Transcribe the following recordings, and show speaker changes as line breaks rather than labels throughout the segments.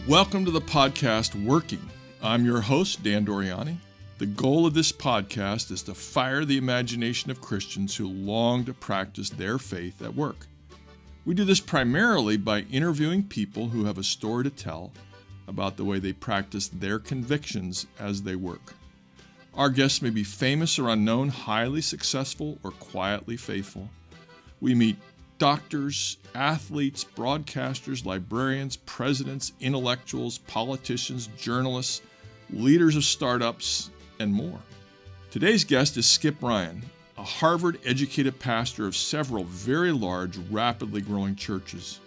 Welcome to the podcast Working. I'm your host, Dan Doriani. The goal of this podcast is to fire the imagination of Christians who long to practice their faith at work. We do this primarily by interviewing people who have a story to tell about the way they practice their convictions as they work. Our guests may be famous or unknown, highly successful, or quietly faithful. We meet doctors, athletes, broadcasters, librarians, presidents, intellectuals, politicians, journalists, leaders of startups, and more. Today's guest is Skip Ryan, a Harvard-educated pastor of several very large, rapidly growing churches.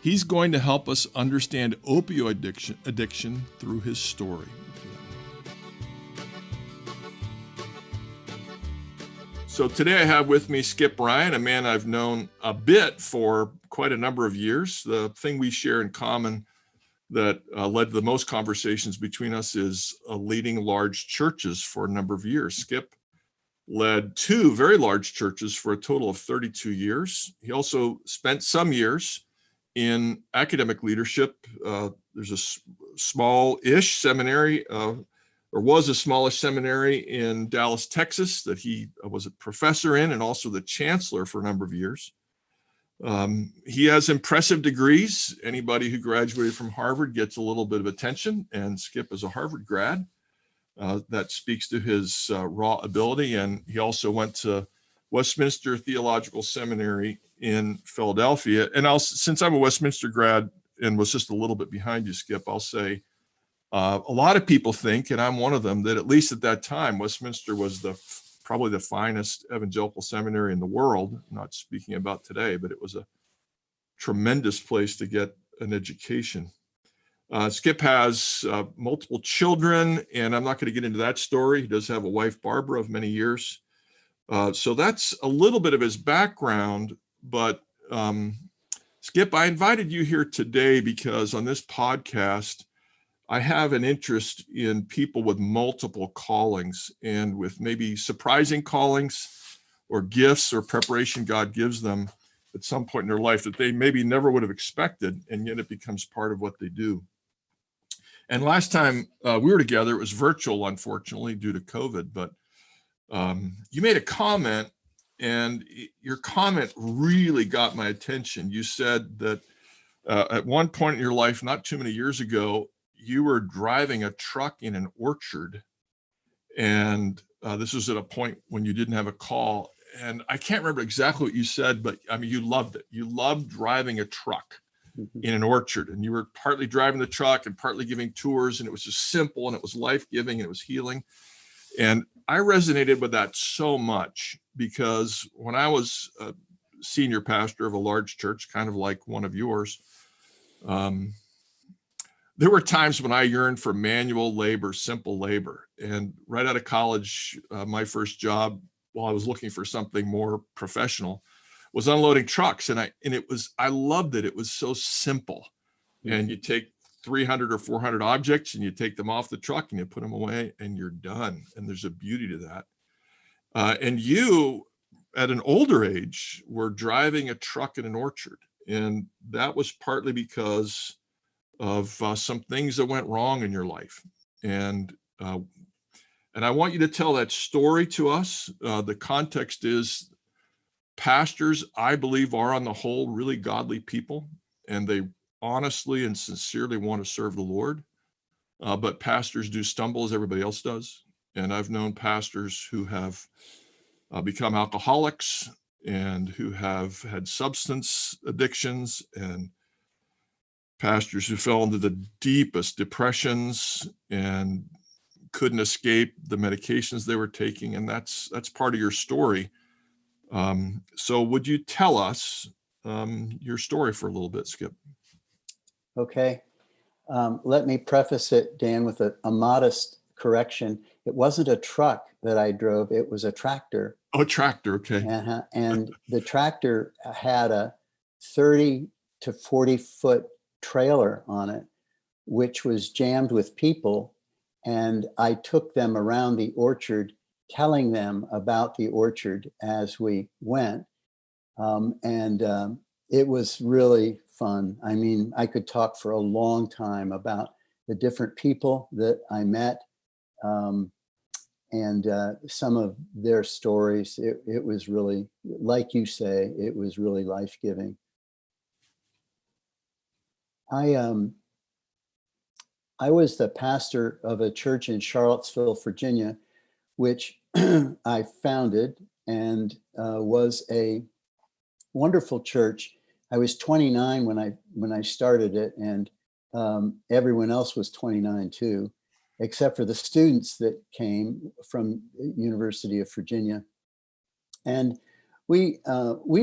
He's going to help us understand opioid addiction through his story. So today I have with me Skip Ryan, a man I've known a bit for quite a number of years. The thing we share in common that led to the most conversations between us is leading large churches for a number of years. Skip led two very large churches for a total of 32 years. He also spent some years in academic leadership. There's a small-ish seminary, or was a smallish seminary in Dallas, Texas, that he was a professor in and also the chancellor for a number of years. He has impressive degrees. Anybody who graduated from Harvard gets a little bit of attention, and Skip is a Harvard grad. That speaks to his raw ability, and he also went to Westminster Theological Seminary in Philadelphia. And since I'm a Westminster grad and was just a little bit behind you, Skip, I'll say, a lot of people think, and I'm one of them, that at least at that time, Westminster was probably the finest evangelical seminary in the world. I'm not speaking about today, but it was a tremendous place to get an education. Skip has multiple children, and I'm not going to get into that story. He does have a wife, Barbara, of many years. So that's a little bit of his background. But Skip, I invited you here today because on this podcast, I have an interest in people with multiple callings and with maybe surprising callings or gifts or preparation God gives them at some point in their life that they maybe never would have expected, and yet it becomes part of what they do. And last time we were together, it was virtual, unfortunately, due to COVID, but you made a comment, and your comment really got my attention. You said that at one point in your life, not too many years ago, you were driving a truck in an orchard, and this was at a point when you didn't have a call. And I can't remember exactly what you said, but I mean, you loved it. You loved driving a truck in an orchard, and you were partly driving the truck and partly giving tours, and it was just simple, and it was life-giving, and it was healing. And I resonated with that so much because when I was a senior pastor of a large church, kind of like one of yours, there were times when I yearned for manual labor, simple labor. And right out of college, my first job, while I was looking for something more professional, was unloading trucks. And I loved it. It was so simple. And you take 300 or 400 objects and you take them off the truck and you put them away and you're done. And there's a beauty to that. And you, at an older age, were driving a truck in an orchard. And that was partly because of some things that went wrong in your life. And I want you to tell that story to us. The context is pastors, I believe, are on the whole really godly people, and they honestly and sincerely want to serve the Lord. But pastors do stumble as everybody else does. And I've known pastors who have become alcoholics and who have had substance addictions, and pastors who fell into the deepest depressions and couldn't escape the medications they were taking. And that's part of your story. So would you tell us your story for a little bit, Skip?
Okay. Let me preface it, Dan, with a modest correction. It wasn't a truck that I drove. It was a tractor.
Oh, tractor. Okay.
Uh-huh. And the tractor had a 30 to 40 foot trailer on it, which was jammed with people. And I took them around the orchard, telling them about the orchard as we went. It was really fun. I mean, I could talk for a long time about the different people that I met, and some of their stories. It was really, like you say, it was really life-giving. I I was the pastor of a church in Charlottesville, Virginia, which I founded, and was a wonderful church. I was 29 when I started it, and everyone else was 29 too, except for the students that came from University of Virginia. And we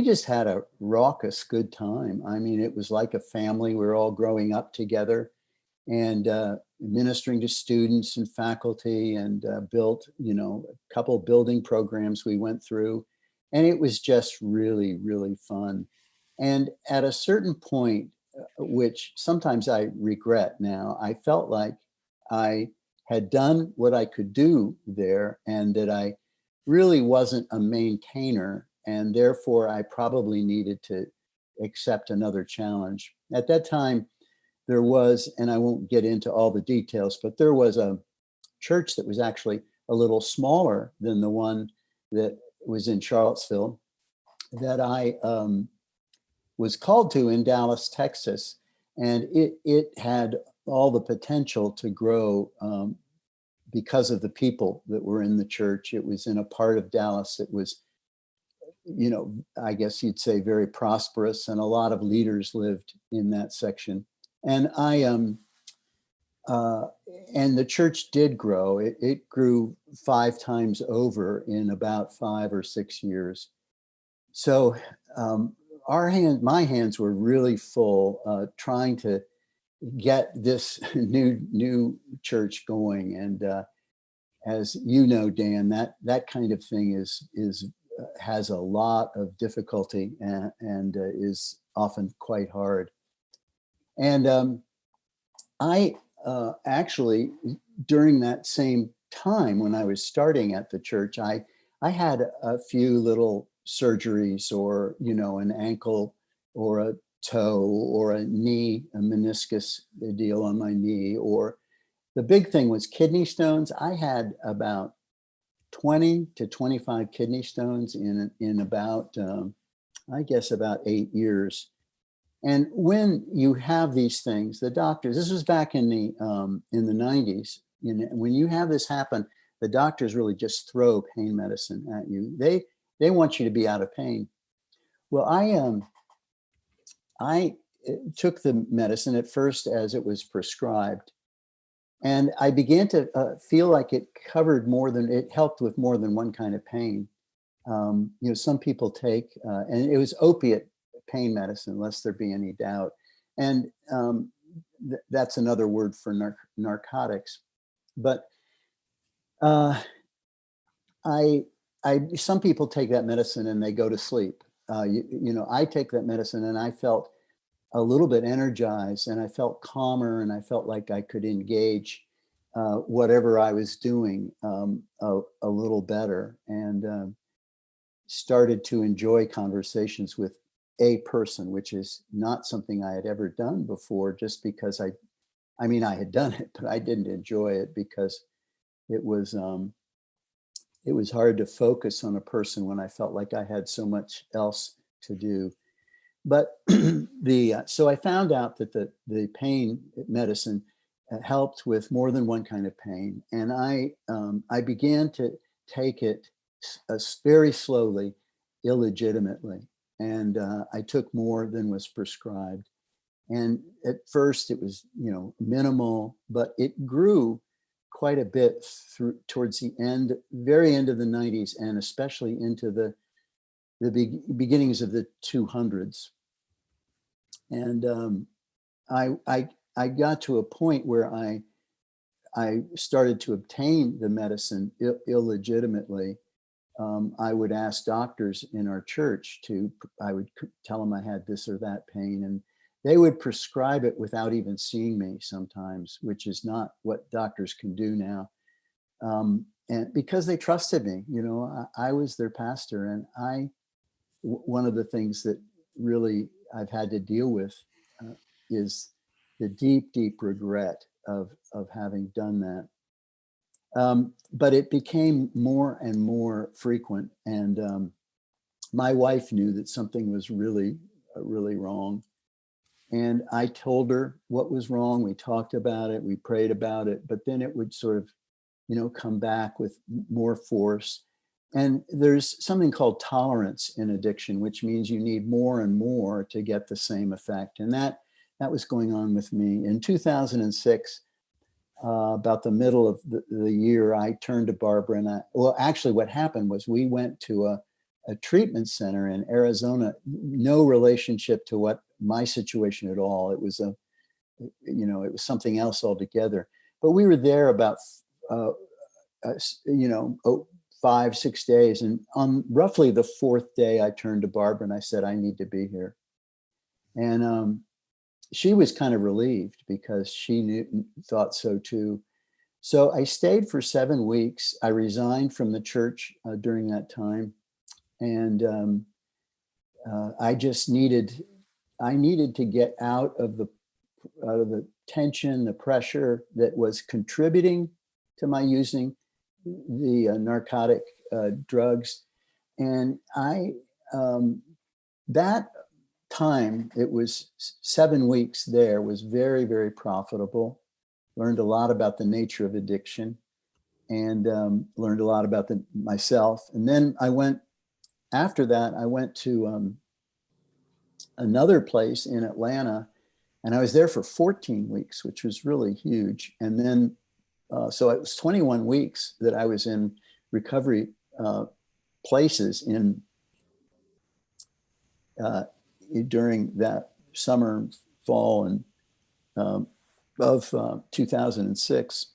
just had a raucous good time. I mean, it was like a family. We were all growing up together, and ministering to students and faculty, and built, a couple building programs we went through. And it was just really, really fun. And at a certain point, which sometimes I regret now, I felt like I had done what I could do there, and that I really wasn't a maintainer. And therefore, I probably needed to accept another challenge. At that time, there was, and I won't get into all the details, but there was a church that was actually a little smaller than the one that was in Charlottesville, that I was called to in Dallas, Texas. And it had all the potential to grow, because of the people that were in the church. It was in a part of Dallas that was, I guess you'd say, very prosperous, and a lot of leaders lived in that section. And and the church did grow. It grew 5 times over in about 5 or 6 years. So my hands were really full, trying to get this new church going. And as you know, Dan, that kind of thing is has a lot of difficulty, and is often quite hard. And I actually, during that same time when I was starting at the church, I had a few little surgeries, or an ankle or a toe or a knee, a meniscus deal on my knee. Or the big thing was kidney stones. I had about 20 to 25 kidney stones in about I guess about 8 years. And when you have these things, the doctors, this was back in the 90s, when you have this happen, the doctors really just throw pain medicine at you. They want you to be out of pain. Well, I took the medicine at first as it was prescribed, and I began to feel like it helped with more than one kind of pain. Some people take, and it was opiate pain medicine, lest there be any doubt. And that's another word for narcotics. But uh, some people take that medicine and they go to sleep. I take that medicine and I felt a little bit energized, and I felt calmer, and I felt like I could engage whatever I was doing a little better, and started to enjoy conversations with a person, which is not something I had ever done before, just because I mean, I had done it, but I didn't enjoy it, because it was hard to focus on a person when I felt like I had so much else to do. But so I found out that the pain medicine helped with more than one kind of pain, and I began to take it very slowly, illegitimately, and I took more than was prescribed. And at first it was, minimal, but it grew quite a bit towards the very end of the 90s, and especially into the beginnings of the 200s. And I got to a point where I started to obtain the medicine illegitimately. I would ask doctors in our church I would tell them I had this or that pain, and they would prescribe it without even seeing me sometimes, which is not what doctors can do now. And because they trusted me, I was their pastor, and one of the things that really I've had to deal with is the deep, deep regret of having done that. But it became more and more frequent, and my wife knew that something was really, really wrong. And I told her what was wrong. We talked about it, we prayed about it, but then it would sort of, come back with more force. And there's something called tolerance in addiction, which means you need more and more to get the same effect. And that was going on with me. In 2006, about the middle of the year, I turned to Barbara and actually what happened was we went to a treatment center in Arizona, no relationship to what my situation at all. It was it was something else altogether. But we were there about, 5-6 days. And on roughly the fourth day, I turned to Barbara and I said, I need to be here. And she was kind of relieved because she thought so too. So I stayed for 7 weeks. I resigned from the church during that time. And I just needed to get out of the tension, the pressure that was contributing to my using the narcotic drugs. And that time, it was 7 weeks there, was very, very profitable. Learned a lot about the nature of addiction, and learned a lot about myself. And then after that, I went to another place in Atlanta, and I was there for 14 weeks, which was really huge. And then, so it was 21 weeks that I was in recovery places during that summer, fall, and of 2006.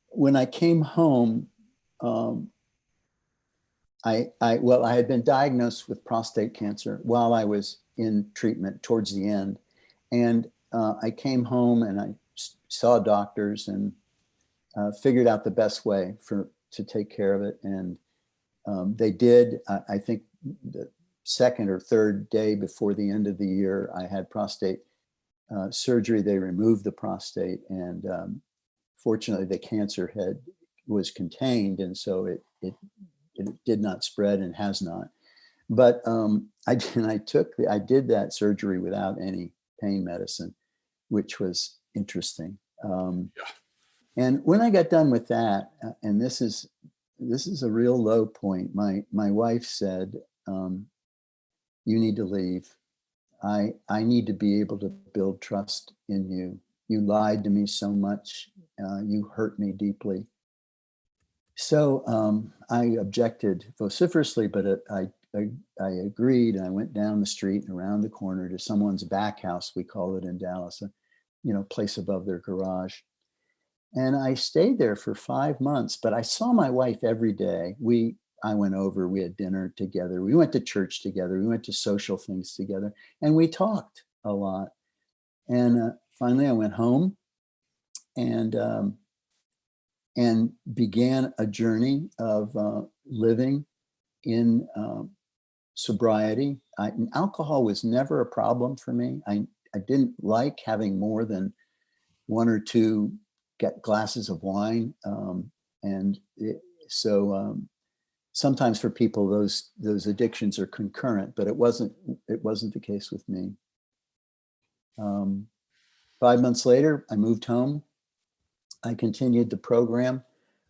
When I came home, I had been diagnosed with prostate cancer while I was in treatment towards the end. And I came home and I saw doctors and figured out the best way to take care of it. And they did. I think the second or third day before the end of the year, I had prostate surgery. They removed the prostate, and fortunately the cancer was contained. And so it did not spread and has not. But I did that surgery without any pain medicine, which was interesting. And when I got done with that, and this is a real low point, my wife said, you need to leave. I need to be able to build trust in you. You lied to me so much. You hurt me deeply. So I objected vociferously, but I agreed. And I went down the street and around the corner to someone's back house, we call it in Dallas, a place above their garage. And I stayed there for 5 months, but I saw my wife every day. I went over, we had dinner together. We went to church together. We went to social things together, and we talked a lot. And finally I went home and began a journey of living in sobriety. Alcohol was never a problem for me. I didn't like having more than 1 or 2 glasses of wine. Sometimes for people, those addictions are concurrent, but it wasn't the case with me. 5 months later, I moved home. I continued the program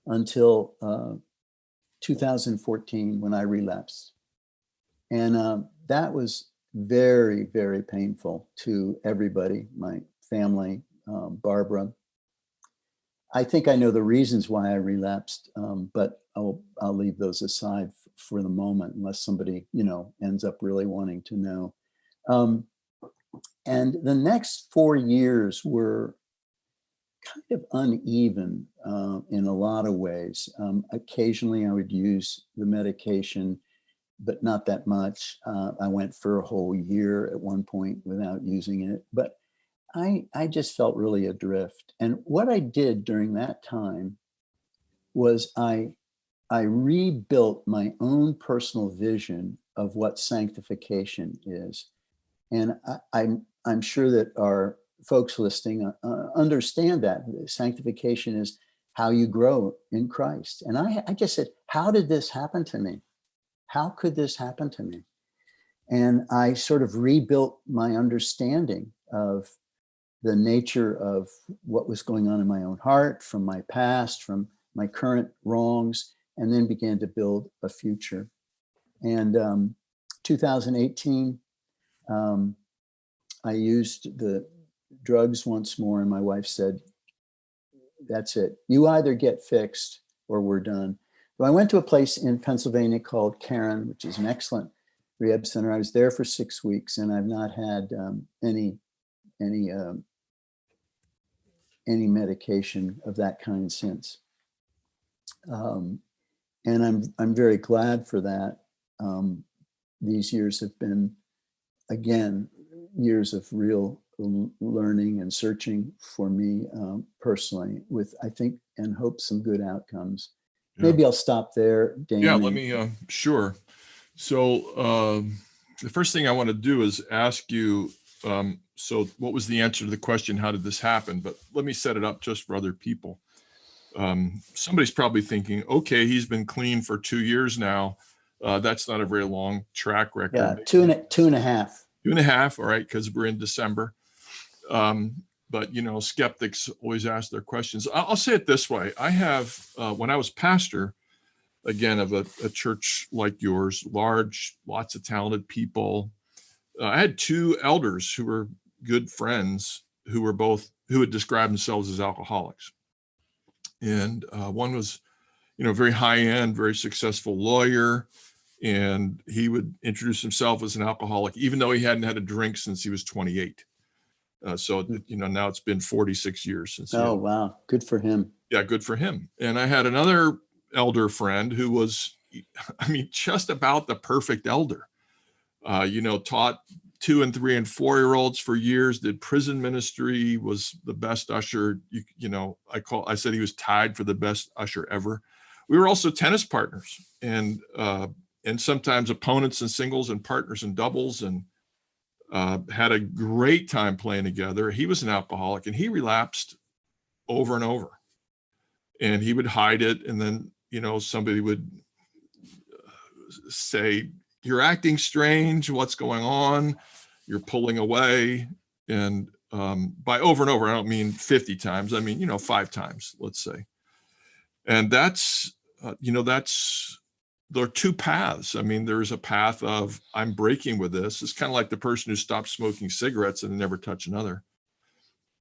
until 2014 when I relapsed. And that was very, very painful to everybody, my family, Barbara. I think I know the reasons why I relapsed, but I'll leave those aside for the moment, unless somebody, ends up really wanting to know. And the next 4 years were kind of uneven in a lot of ways. Occasionally I would use the medication, but not that much. I went for a whole year at one point without using it, but I just felt really adrift. And what I did during that time was I rebuilt my own personal vision of what sanctification is. And I'm sure that our folks listening understand that sanctification is how you grow in Christ. And I just said, how did this happen to me? How could this happen to me? And I sort of rebuilt my understanding of the nature of what was going on in my own heart, from my past, from my current wrongs, and then began to build a future. And 2018, I used the drugs once more, and my wife said, that's it. You either get fixed or we're done. So I went to a place in Pennsylvania called Caron, which is an excellent rehab center. I was there for 6 weeks, and I've not had any medication of that kind since. And I'm very glad for that. These years have been, again, years of real learning and searching for me personally, with, I think, and hope, some good outcomes. Yeah. Maybe I'll stop there, Dan.
Yeah, let me, sure. So the first thing I want to do is ask you, so what was the answer to the question, how did this happen? But let me set it up just for other people. Somebody's probably thinking, okay, he's been clean for 2 years now. That's not a very long track record.
Yeah, two and a half.
2.5, all right, because we're in December. But, you know, skeptics always ask their questions. I'll say it this way. I have, when I was pastor, again, of a church like yours, large, lots of talented people, I had 2 elders who were good friends who had described themselves as alcoholics. And one was, you know, very high end, very successful lawyer. And he would introduce himself as an alcoholic, even though he hadn't had a drink since he was 28. So, you know, now it's been 46 years since.
Oh, wow. Good for him.
Yeah, good for him. And I had another elder friend who was, I mean, just about the perfect elder. You know, taught 2 and 3 and 4-year-olds for years, did prison ministry, was the best usher. You know, I said he was tied for the best usher ever. We were also tennis partners, and sometimes opponents in singles and partners in doubles, and had a great time playing together. He was an alcoholic, and he relapsed over and over, and he would hide it. And then, you know, somebody would say, you're acting strange. What's going on? You're pulling away. And by over and over, I don't mean 50 times. I mean, you know, 5 times, let's say. And that's, you know, there are 2 paths. I mean, there's a path of, I'm breaking with this. It's kind of like the person who stops smoking cigarettes and never touch another.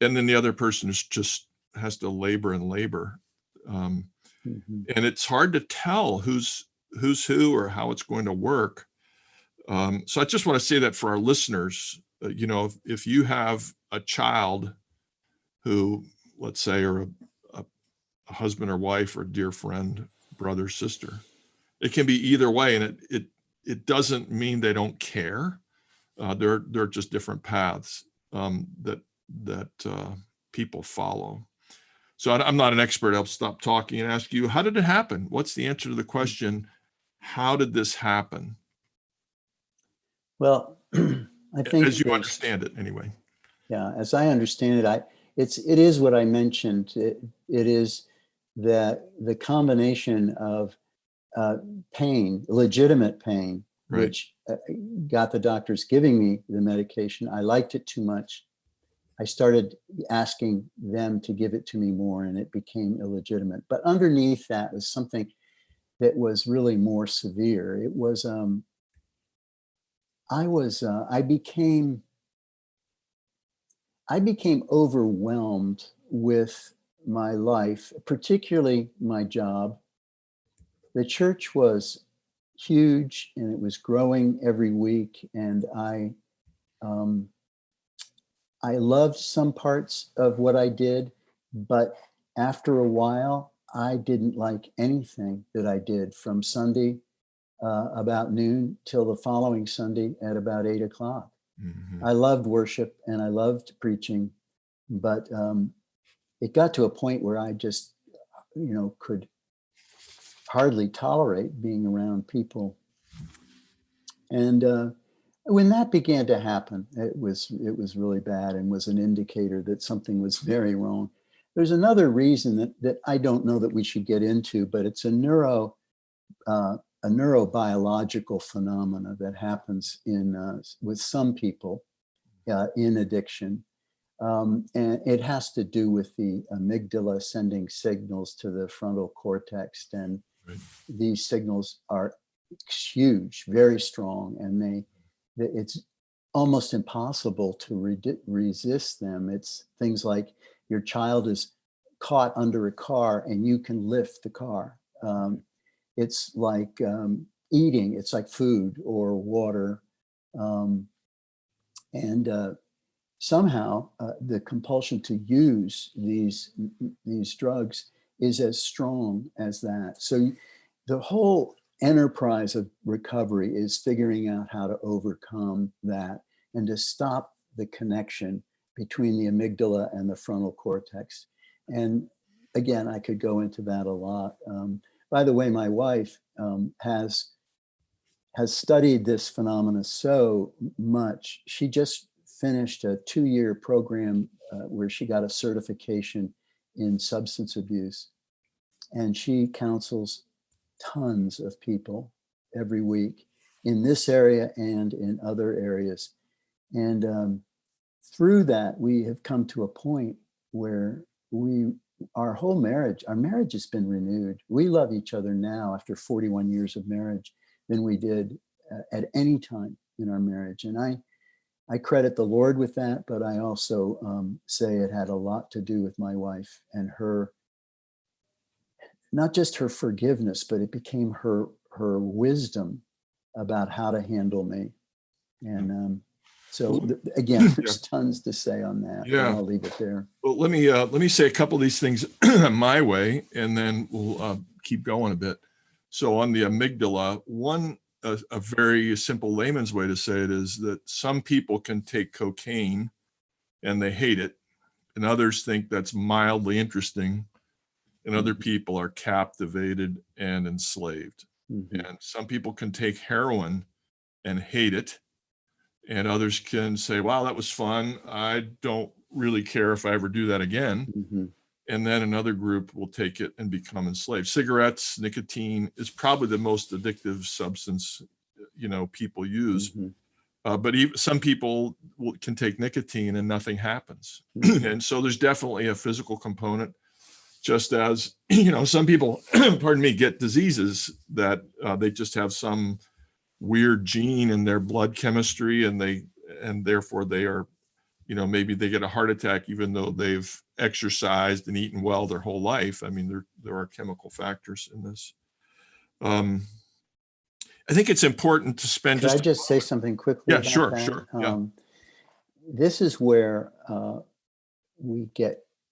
And then the other person is just has to labor and labor. And it's hard to tell who's who or how it's going to work. So I just want to say that for our listeners, you know, if you have a child who, let's say, or a husband or wife or a dear friend, brother, sister, it can be either way. And it doesn't mean they don't care. They're just different paths that people follow. So I'm not an expert. I'll stop talking and ask you, how did it happen? What's the answer to the question? How did this happen?
Well, I think,
as you understand it, anyway.
Yeah, as I understand it, it is what I mentioned. It is that the combination of pain, legitimate pain, right, which got the doctors giving me the medication. I liked it too much. I started asking them to give it to me more, and it became illegitimate. But underneath that was something that was really more severe. It was, I became overwhelmed with my life, particularly my job. The church was huge, and it was growing every week, and I loved some parts of what I did, but after a while, I didn't like anything that I did from Sunday about noon till the following Sunday at about 8 o'clock. I loved worship and I loved preaching, but it got to a point where I just, you know, could hardly tolerate being around people. And When that began to happen, it was really bad and was an indicator that something was very wrong. There's another reason that I don't know that we should get into, but it's a neurobiological phenomena that happens in with some people in addiction. And it has to do with the amygdala sending signals to the frontal cortex. And
Right.
these signals are huge, very strong, and it's almost impossible to resist them. It's things like your child is caught under a car and you can lift the car. It's like eating, it's like food or water. Um, and somehow the compulsion to use these drugs is as strong as that. So the whole enterprise of recovery is figuring out how to overcome that and to stop the connection between the amygdala and the frontal cortex. And again, I could go into that a lot. By the way, my wife has studied this phenomena so much. She just finished a 2-year program where she got a certification in substance abuse. And she counsels tons of people every week in this area and in other areas. And through that, we have come to a point where our marriage has been renewed. We love each other now after 41 years of marriage than we did at any time in our marriage. And I credit the Lord with that, but I also say it had a lot to do with my wife and her, not just her forgiveness, but it became her wisdom about how to handle me. And again, there's tons to say on that, but I'll leave it there.
Well, let me say a couple of these things my way, and then we'll keep going a bit. So on the amygdala, a very simple layman's way to say it is that some people can take cocaine and they hate it, and others think that's mildly interesting, and other people are captivated and enslaved.
Mm-hmm.
And some people can take heroin and hate it, and others can say, wow, that was fun. I don't really care if I ever do that again.
Mm-hmm.
And then another group will take it and become enslaved. Cigarettes, nicotine is probably the most addictive substance, people use.
Mm-hmm.
But some people can take nicotine and nothing happens.
Mm-hmm.
And so there's definitely a physical component, just as, some people, pardon me, get diseases that they just have some weird gene in their blood chemistry, and therefore they are, maybe they get a heart attack even though they've exercised and eaten well their whole life. I mean, there are chemical factors in this. I think it's important to spend
Could I just say something quickly
Yeah,
about
sure,
that?
sure. Yeah.
This is where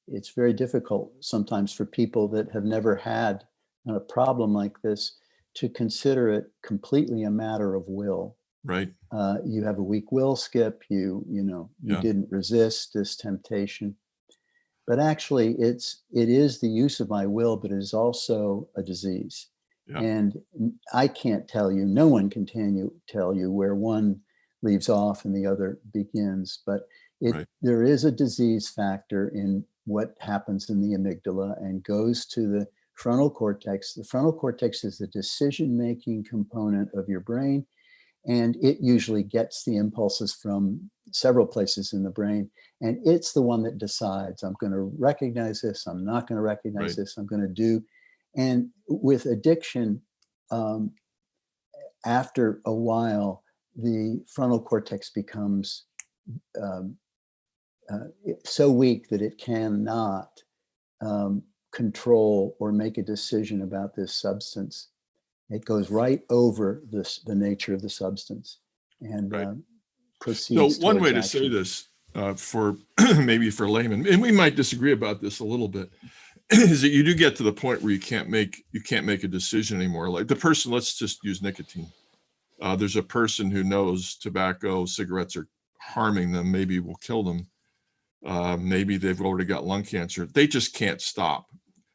it's very difficult sometimes for people that have never had a problem like this to consider it completely a matter of will.
Right.
You have a weak will, Skip. You didn't resist this temptation. But actually, it is the use of my will, but it is also a disease.
Yeah.
And I can't tell you, no one can tell you where one leaves off and the other begins. But there is a disease factor in what happens in the amygdala and goes to the frontal cortex. The frontal cortex is the decision-making component of your brain, and it usually gets the impulses from several places in the brain. And it's the one that decides, I'm going to recognize this, I'm not going to recognize this, I'm going to do. And with addiction, after a while, the frontal cortex becomes so weak that it cannot control or make a decision about this substance. It goes right over the nature of the substance and proceeds.
So one way to
action.
say this for maybe for laymen, and we might disagree about this a little bit, is that you do get to the point where you can't make a decision anymore. Like the person, let's just use nicotine. There's a person who knows tobacco, cigarettes are harming them, maybe will kill them. Maybe they've already got lung cancer. They just can't stop.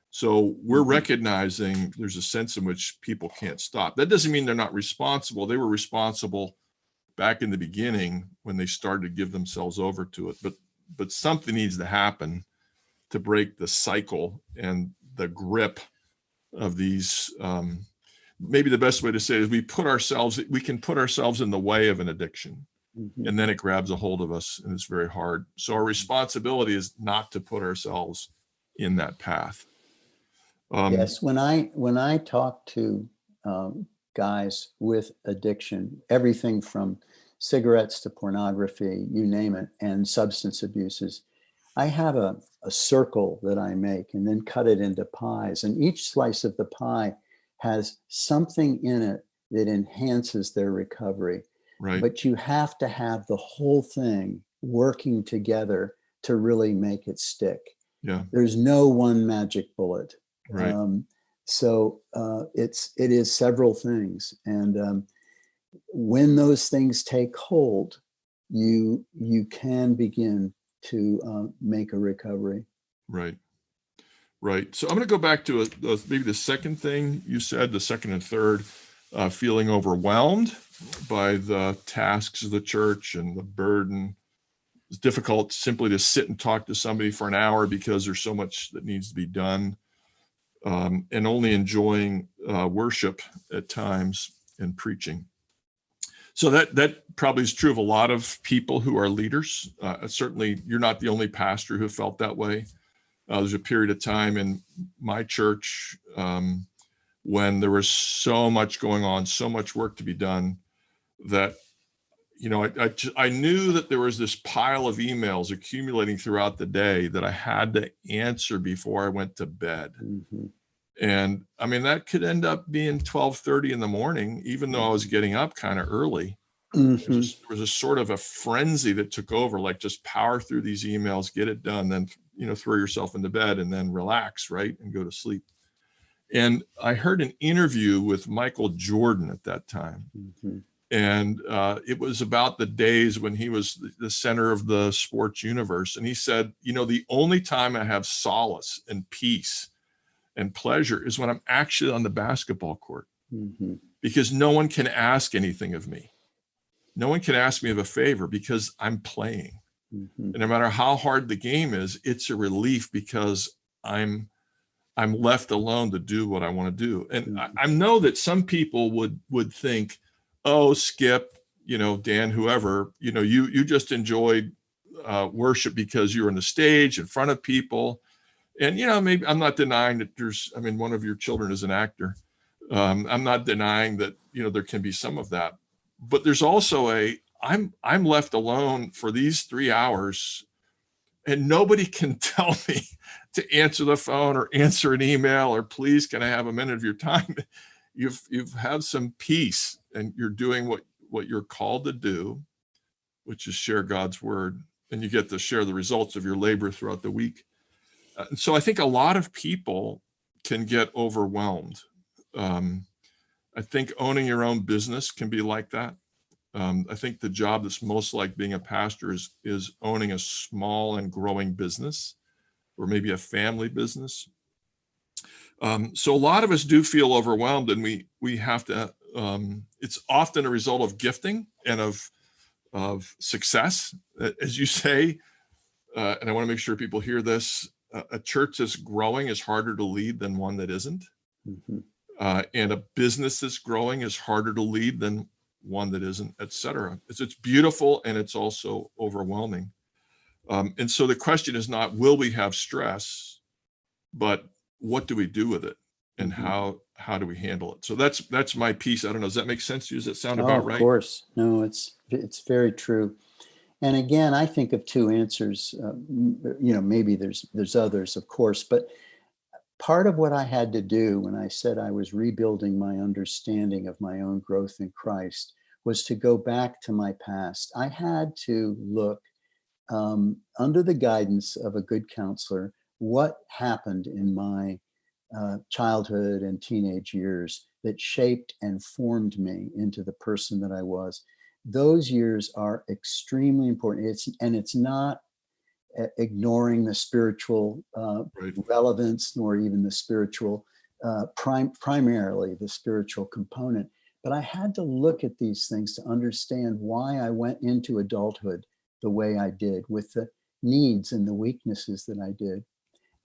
So we're recognizing there's a sense in which people can't stop. That doesn't mean they're not responsible. They were responsible back in the beginning when they started to give themselves over to it. But something needs to happen to break the cycle and the grip of these. Maybe the best way to say it is we can put ourselves in the way of an addiction, and then it grabs a hold of us, and it's very hard. So our responsibility is not to put ourselves in that path.
Yes, when I talk to guys with addiction, everything from cigarettes to pornography, you name it, and substance abuses, I have a circle that I make and then cut it into pies. And each slice of the pie has something in it that enhances their recovery.
Right.
But you have to have the whole thing working together to really make it stick.
Yeah.
There's no one magic bullet.
Right.
It is several things. And when those things take hold, you can begin to make a recovery.
Right. Right. So I'm going to go back to maybe the second thing you said, the second and third, feeling overwhelmed by the tasks of the church and the burden. It's difficult simply to sit and talk to somebody for an hour because there's so much that needs to be done, and only enjoying worship at times and preaching. So that probably is true of a lot of people who are leaders. Certainly, you're not the only pastor who felt that way. There's a period of time in my church when there was so much going on, so much work to be done, that I knew that there was this pile of emails accumulating throughout the day that I had to answer before I went to bed.
Mm-hmm.
And I mean, that could end up being 12:30 in the morning, even though I was getting up kind of early.
Mm-hmm.
There was a sort of a frenzy that took over, like just power through these emails, get it done, then, throw yourself into bed and then relax, right? And go to sleep. And I heard an interview with Michael Jordan at that time.
Mm-hmm.
And it was about the days when he was the center of the sports universe. And he said, the only time I have solace and peace and pleasure is when I'm actually on the basketball court,
Mm-hmm.
because no one can ask anything of me. No one can ask me of a favor because I'm playing.
Mm-hmm.
And no matter how hard the game is, it's a relief because I'm left alone to do what I want to do. And I know that some people would think, oh, Skip, Dan, whoever, you just enjoyed worship because you were on the stage in front of people. And, maybe I'm not denying that one of your children is an actor. I'm not denying that, there can be some of that, but there's also I'm left alone for these 3 hours and nobody can tell me to answer the phone or answer an email or please, can I have a minute of your time? You've had some peace and you're doing what you're called to do, which is share God's word, and you get to share the results of your labor throughout the week. So I think a lot of people can get overwhelmed. I think owning your own business can be like that. I think the job that's most like being a pastor is owning a small and growing business, or maybe a family business. So a lot of us do feel overwhelmed, and we have to. It's often a result of gifting and of success, as you say. And I want to make sure people hear this. A church that's growing is harder to lead than one that isn't.
Mm-hmm.
And a business that's growing is harder to lead than one that isn't, et cetera. It's beautiful and it's also overwhelming. And so the question is not, will we have stress, but what do we do with it? And
Mm-hmm.
how do we handle it? So that's my piece. I don't know. Does that make sense to you? Does that sound
Oh,
about right?
Of course. No, it's very true. And again, I think of two answers. Maybe there's others, of course, but part of what I had to do when I said I was rebuilding my understanding of my own growth in Christ was to go back to my past. I had to look under the guidance of a good counselor, what happened in my childhood and teenage years that shaped and formed me into the person that I was. Those years are extremely important. It's not ignoring the spiritual
Right.
relevance, nor even the spiritual, primarily the spiritual component, But I had to look at these things to understand why I went into adulthood the way I did, with the needs and the weaknesses that I did.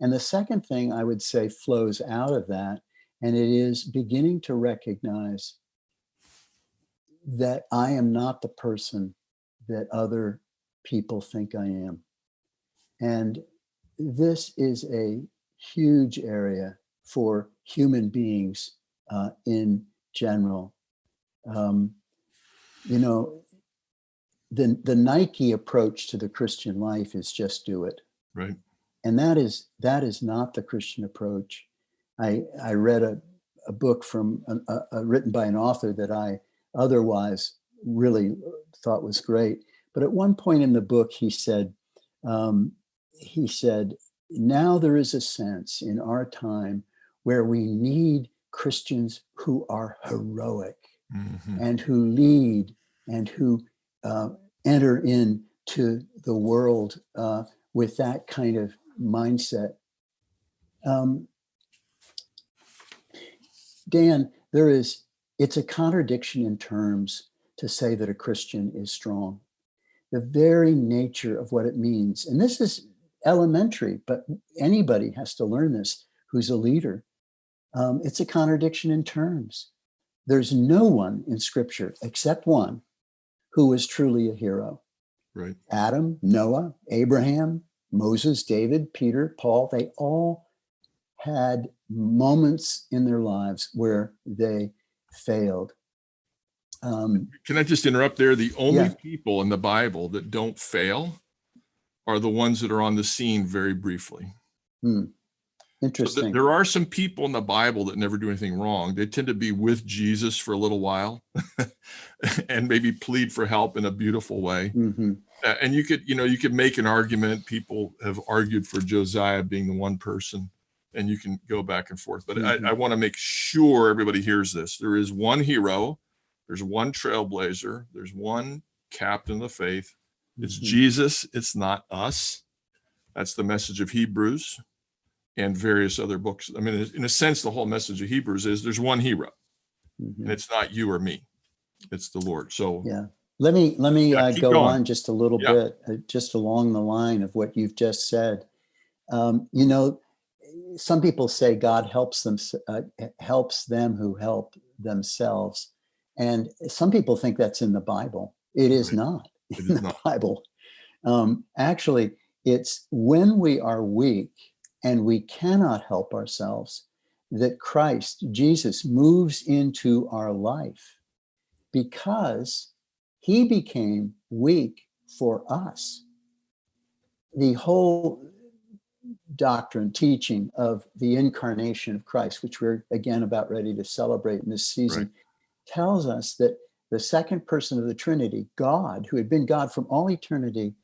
And the second thing I would say flows out of that, and it is beginning to recognize that I am not the person that other people think I am. And this is a huge area for human beings in general. You know, the Nike approach to the Christian life is just do it.
Right.
And that is not the Christian approach. I read a book from written by an author that I otherwise really thought was great. But at one point in the book, he said, now there is a sense in our time where we need Christians who are heroic and who lead and who enter into the world with that kind of mindset. Dan, it's a contradiction in terms to say that a Christian is strong. The very nature of what it means, and this is elementary, but anybody has to learn this who's a leader. It's a contradiction in terms. There's no one in Scripture except one who was truly a hero.
Right.
Adam, Noah, Abraham, Moses, David, Peter, Paul, they all had moments in their lives where they failed.
Can I just interrupt there? The only people in the Bible that don't fail are the ones that are on the scene very briefly.
Interesting.
So there are some people in the Bible that never do anything wrong. They tend to be with Jesus for a little while and maybe plead for help in a beautiful way. And you could make an argument. People have argued for Josiah being the one person, and you can go back and forth. But I want to make sure everybody hears this. There is one hero. There's one trailblazer. There's one captain of the faith. It's Jesus. It's not us. That's the message of Hebrews and various other books. I mean, in a sense, the whole message of Hebrews is there's one hero, and it's not you or me. It's the Lord. So
let me go
going.
on just a little bit, just along the line of what you've just said. Some people say God helps them who help themselves. And some people think that's in the Bible. It is not in the Bible. Actually, it's when we are weak and we cannot help ourselves that Christ, Jesus, moves into our life because he became weak for us. The whole doctrine, teaching of the incarnation of Christ, which we're again about ready to celebrate in this season, tells us that the second person of the Trinity, God, who had been God from all eternity,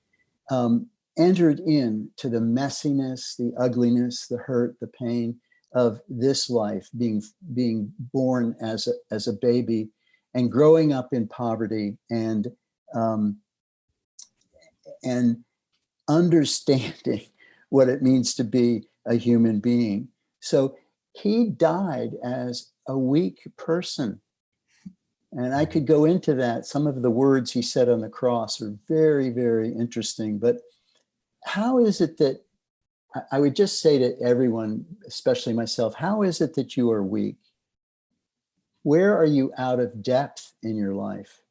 entered into the messiness, the ugliness, the hurt, the pain of this life, being born as a baby and growing up in poverty and understanding what it means to be a human being. So he died as a weak person. And I could go into that. Some of the words he said on the cross are very, very interesting. But how is it that, I would just say to everyone, especially myself, how is it that you are weak? Where are you out of depth in your life?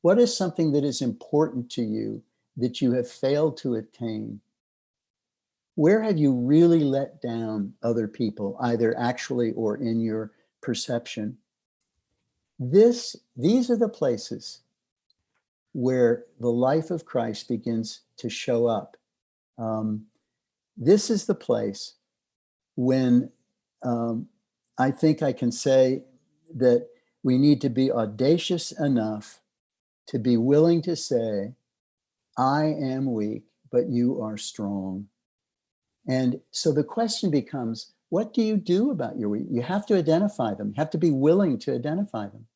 What is something that is important to you that you have failed to attain? Where have you really let down other people, either actually or in your perception? These are the places where the life of Christ begins to show up. This is the place when I think I can say that we need to be audacious enough to be willing to say, I am weak, but you are strong. And so the question becomes, what do you do about your weak? You have to identify them. You have to be willing to identify them.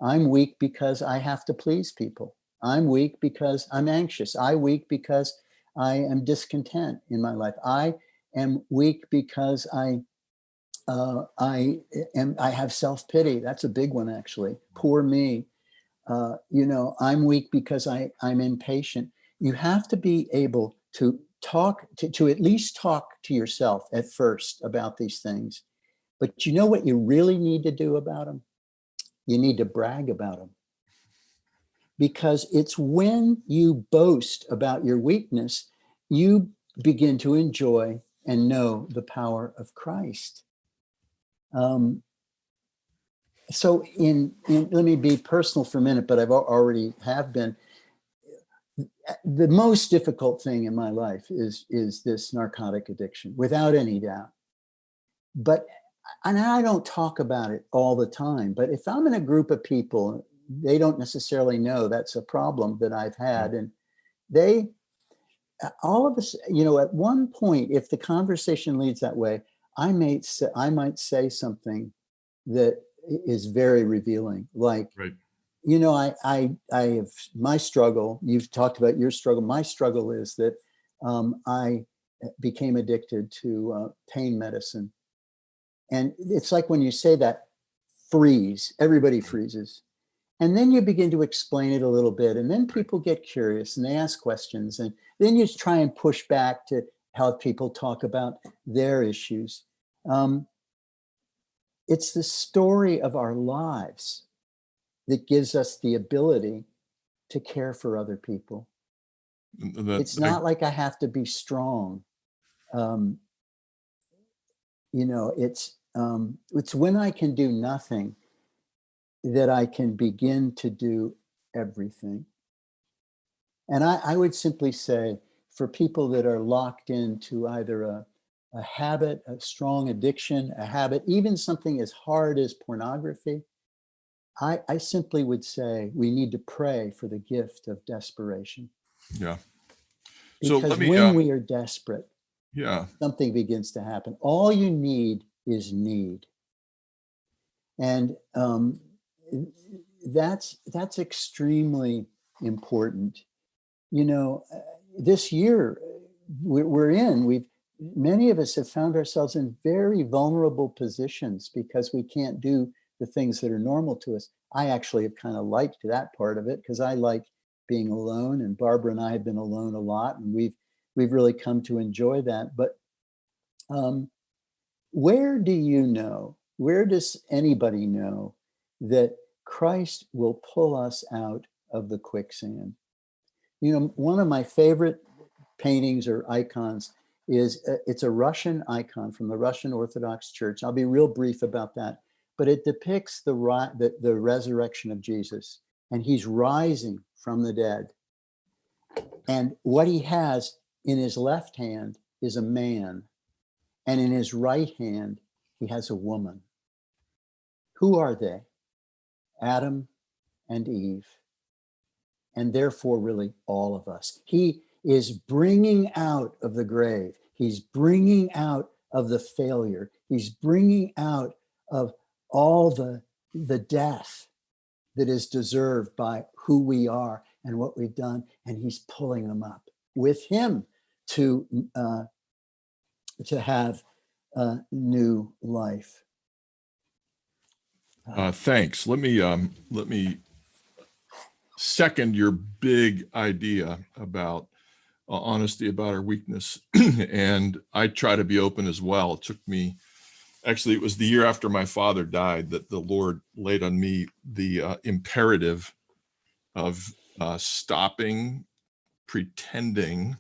I'm weak because I have to please people. I'm weak because I'm anxious. I'm weak because I am discontent in my life. I am weak because I I have self-pity. That's a big one, actually. Poor me. I'm weak because I'm impatient. You have to be able to to at least talk to yourself at first about these things. But you know what you really need to do about them? You need to brag about them. Because it's when you boast about your weakness, you begin to enjoy and know the power of Christ. So let me be personal for a minute, but I've already have been. The most difficult thing in my life is this narcotic addiction, without any doubt. And I don't talk about it all the time, but if I'm in a group of people, they don't necessarily know that's a problem that I've had. And all of us, at one point, if the conversation leads that way, I might say something that is very revealing, like,
Right.
I have my struggle. You've talked about your struggle. My struggle is that I became addicted to pain medicine. And it's like when you say that, freeze, everybody freezes. And then you begin to explain it a little bit. And then people get curious and they ask questions. And then you try and push back to have people talk about their issues. It's the story of our lives that gives us the ability to care for other people. It's not like I have to be strong. It's when I can do nothing that I can begin to do everything. And I would simply say, for people that are locked into either a habit, a strong addiction, a habit, even something as hard as pornography, I simply would say we need to pray for the gift of desperation.
Yeah. So
Because
let me,
when we are desperate,
yeah,
something begins to happen. All you need is need. And that's extremely important. This year many of us have found ourselves in very vulnerable positions because we can't do the things that are normal to us. I actually have kind of liked that part of it because I like being alone, and Barbara and I have been alone a lot, and we've really come to enjoy that. But where does anybody know that Christ will pull us out of the quicksand? One of my favorite paintings or icons it's a Russian icon from the Russian Orthodox Church. I'll be real brief about that, but it depicts the resurrection of Jesus, and he's rising from the dead. And what he has in his left hand is a man, and in his right hand, he has a woman. Who are they? Adam and Eve. And therefore, really, all of us. He is bringing out of the grave. He's bringing out of the failure. He's bringing out of all the death that is deserved by who we are and what we've done. And he's pulling them up with him to have a new life.
Thanks. Let me second your big idea about honesty about our weakness. And I try to be open as well. It took me, actually, it was the year after my father died that the Lord laid on me the imperative of stopping pretending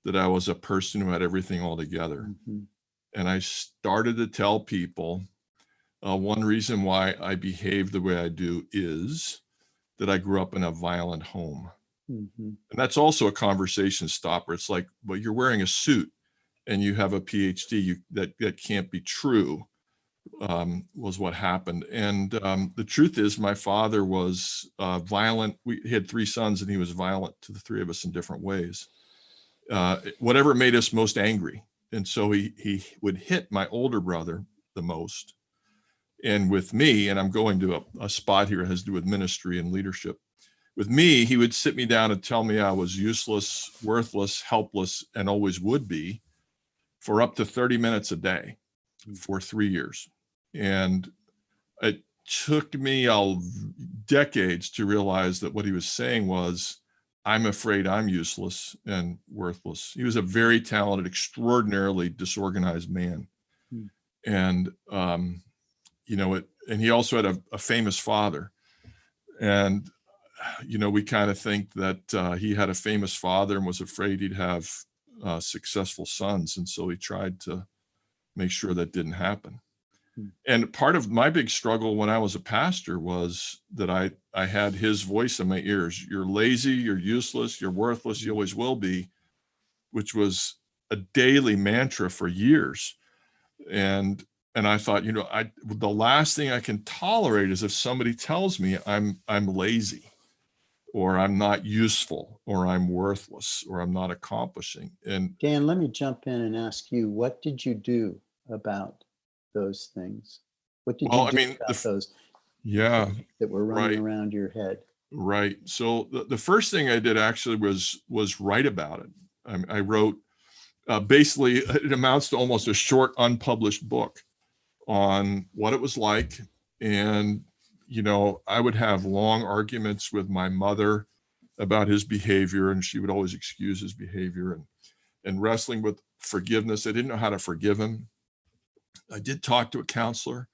that I was a person who had everything all together.
Mm-hmm.
And I started to tell people one reason why I behave the way I do is that I grew up in a violent home.
Mm-hmm.
And that's also a conversation stopper. It's like, well, you're wearing a suit and you have a PhD. That can't be true, was what happened. And the truth is, my father was violent. We had 3 sons, and he was violent to the 3 of us in different ways. Whatever made us most angry. And so he would hit my older brother the most. And with me, and I'm going to a spot here that has to do with ministry and leadership. With me, he would sit me down and tell me I was useless, worthless, helpless, and always would be for up to 30 minutes a day. for 3 years. And it took me decades to realize that what he was saying was, I'm afraid I'm useless and worthless. He was a very talented, extraordinarily disorganized man.
Hmm.
And, and he also had a famous father. And, we kind of think that he had a famous father and was afraid he'd have successful sons. And so he tried to make sure that didn't happen. And part of my big struggle when I was a pastor was that I had his voice in my ears. You're lazy, you're useless, you're worthless, you always will be, which was a daily mantra for years. And I thought, the last thing I can tolerate is if somebody tells me I'm lazy, or I'm not useful, or I'm worthless, or I'm not accomplishing. And
Dan, let me jump in and ask you, what did you do about those things? What did you do about those that were running around your head?
Right. So the first thing I did actually was write about it. I wrote, basically, it amounts to almost a short unpublished book on what it was like. And, I would have long arguments with my mother about his behavior, and she would always excuse his behavior, and wrestling with forgiveness. I didn't know how to forgive him. I did talk to a counselor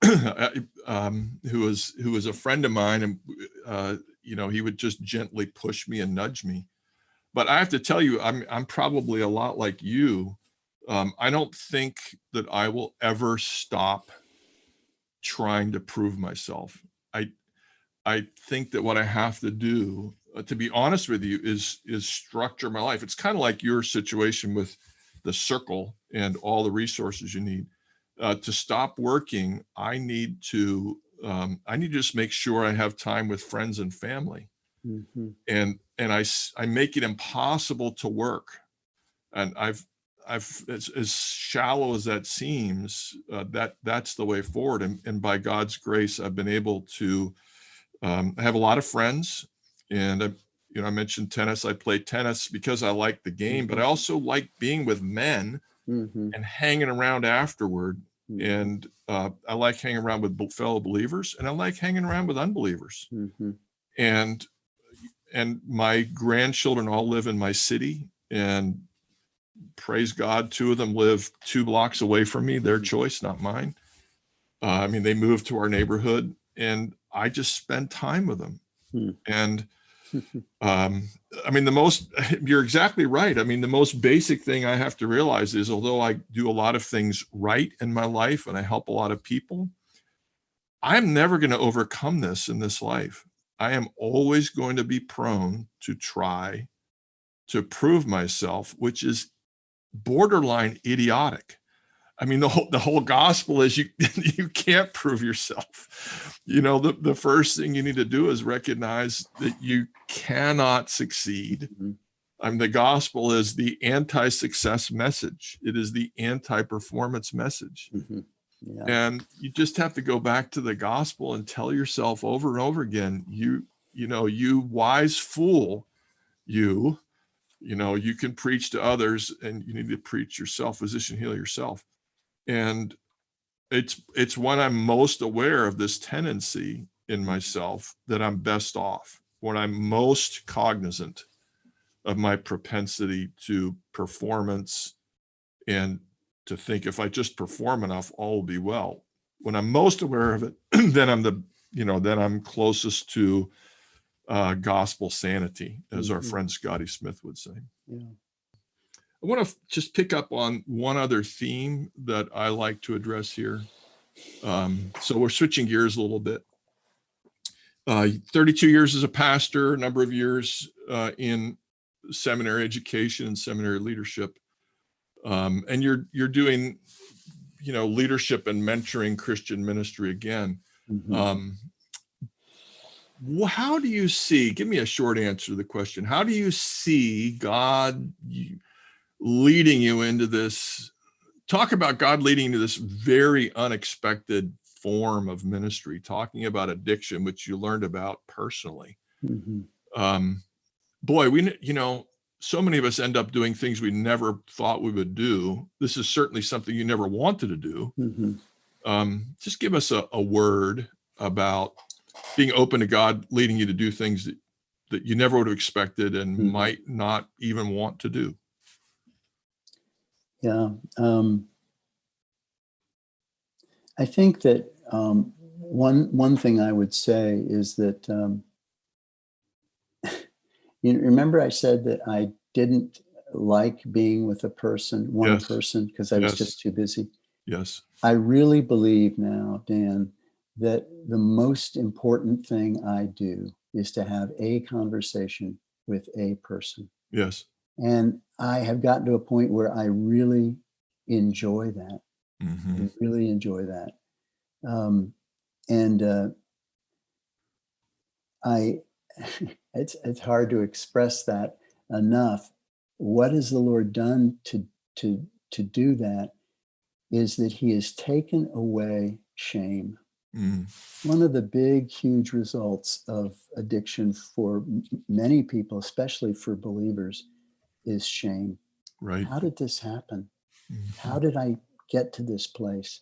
who was a friend of mine, and he would just gently push me and nudge me. But I have to tell you, I'm probably a lot like you. I don't think that I will ever stop trying to prove myself. I think that what I have to do, to be honest with you, is structure my life. It's kind of like your situation with the circle and all the resources you need. To stop working, I need to just make sure I have time with friends and family.
Mm-hmm.
And I make it impossible to work. And I've as shallow as that seems, that's the way forward. And by God's grace, I've been able to I have a lot of friends, and I mentioned tennis. I play tennis because I like the game, but I also like being with men and hanging around afterward. And I like hanging around with fellow believers, and I like hanging around with unbelievers. And my grandchildren all live in my city, and praise God, 2 of them live 2 blocks away from me. Their choice, not mine. They moved to our neighborhood, and I just spend time with them. And you're exactly right. The most basic thing I have to realize is, although I do a lot of things right in my life and I help a lot of people, I'm never going to overcome this in this life. I am always going to be prone to try to prove myself, which is borderline idiotic. The whole gospel is you can't prove yourself. The first thing you need to do is recognize that you cannot succeed. The gospel is the anti-success message. It is the anti-performance message.
Yeah.
And you just have to go back to the gospel and tell yourself over and over again, you wise fool, you can preach to others, and you need to preach yourself, physician, heal yourself. And it's when I'm most aware of this tendency in myself that I'm best off, when I'm most cognizant of my propensity to performance and to think if I just perform enough, all will be well. When I'm most aware of it, then I'm closest to gospel sanity, as our friend Scotty Smith would say.
Yeah.
I want to just pick up on one other theme that I like to address here. So we're switching gears a little bit. 32 years as a pastor, a number of years in seminary education and seminary leadership. And you're doing, leadership and mentoring Christian ministry again. How do you see, give me a short answer to the question, how do you see God leading you into this? Talk about God leading into this very unexpected form of ministry, talking about addiction, which you learned about personally. Boy, so many of us end up doing things we never thought we would do. This is certainly something you never wanted to do. Just give us a word about being open to God leading you to do things that you never would have expected and might not even want to do.
Yeah. I think that one thing I would say is that, you remember I said that I didn't like being with one person, because I was just too busy.
Yes.
I really believe now, Dan, that the most important thing I do is to have a conversation with a person.
Yes.
And I have gotten to a point where I really enjoy that. I really enjoy that. It's hard to express that enough. What has the Lord done to do that is that he has taken away shame. One of the big, huge results of addiction for many people, especially for believers, is shame.
Right.
How did this happen? How did I get to this place?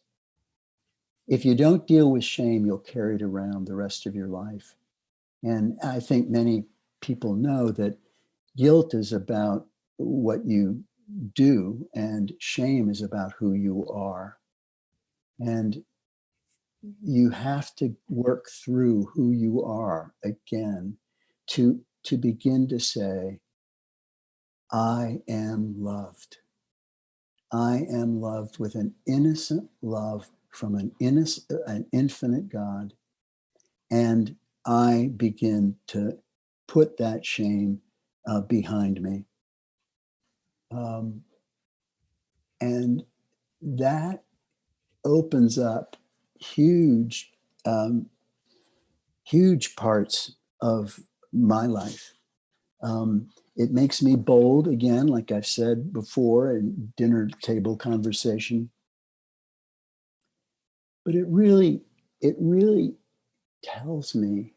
If you don't deal with shame, you'll carry it around the rest of your life. And I think many people know that guilt is about what you do, and shame is about who you are. And you have to work through who you are again to begin to say, I am loved. I am loved with an innocent love from an infinite God. And I begin to put that shame behind me. And that opens up huge, huge parts of my life. It makes me bold again, like I've said before in dinner table conversation. But it really tells me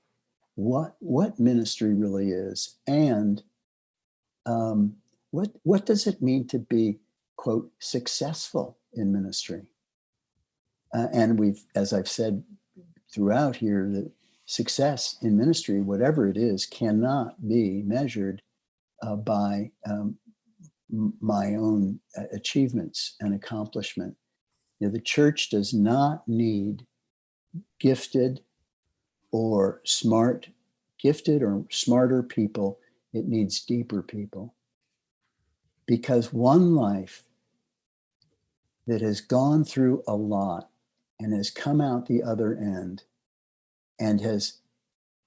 what ministry really is, and what does it mean to be, quote, successful in ministry. And as I've said throughout here, that success in ministry, whatever it is, cannot be measured by my own achievements and accomplishment. The church does not need gifted or smarter people. It needs deeper people. Because one life that has gone through a lot and has come out the other end and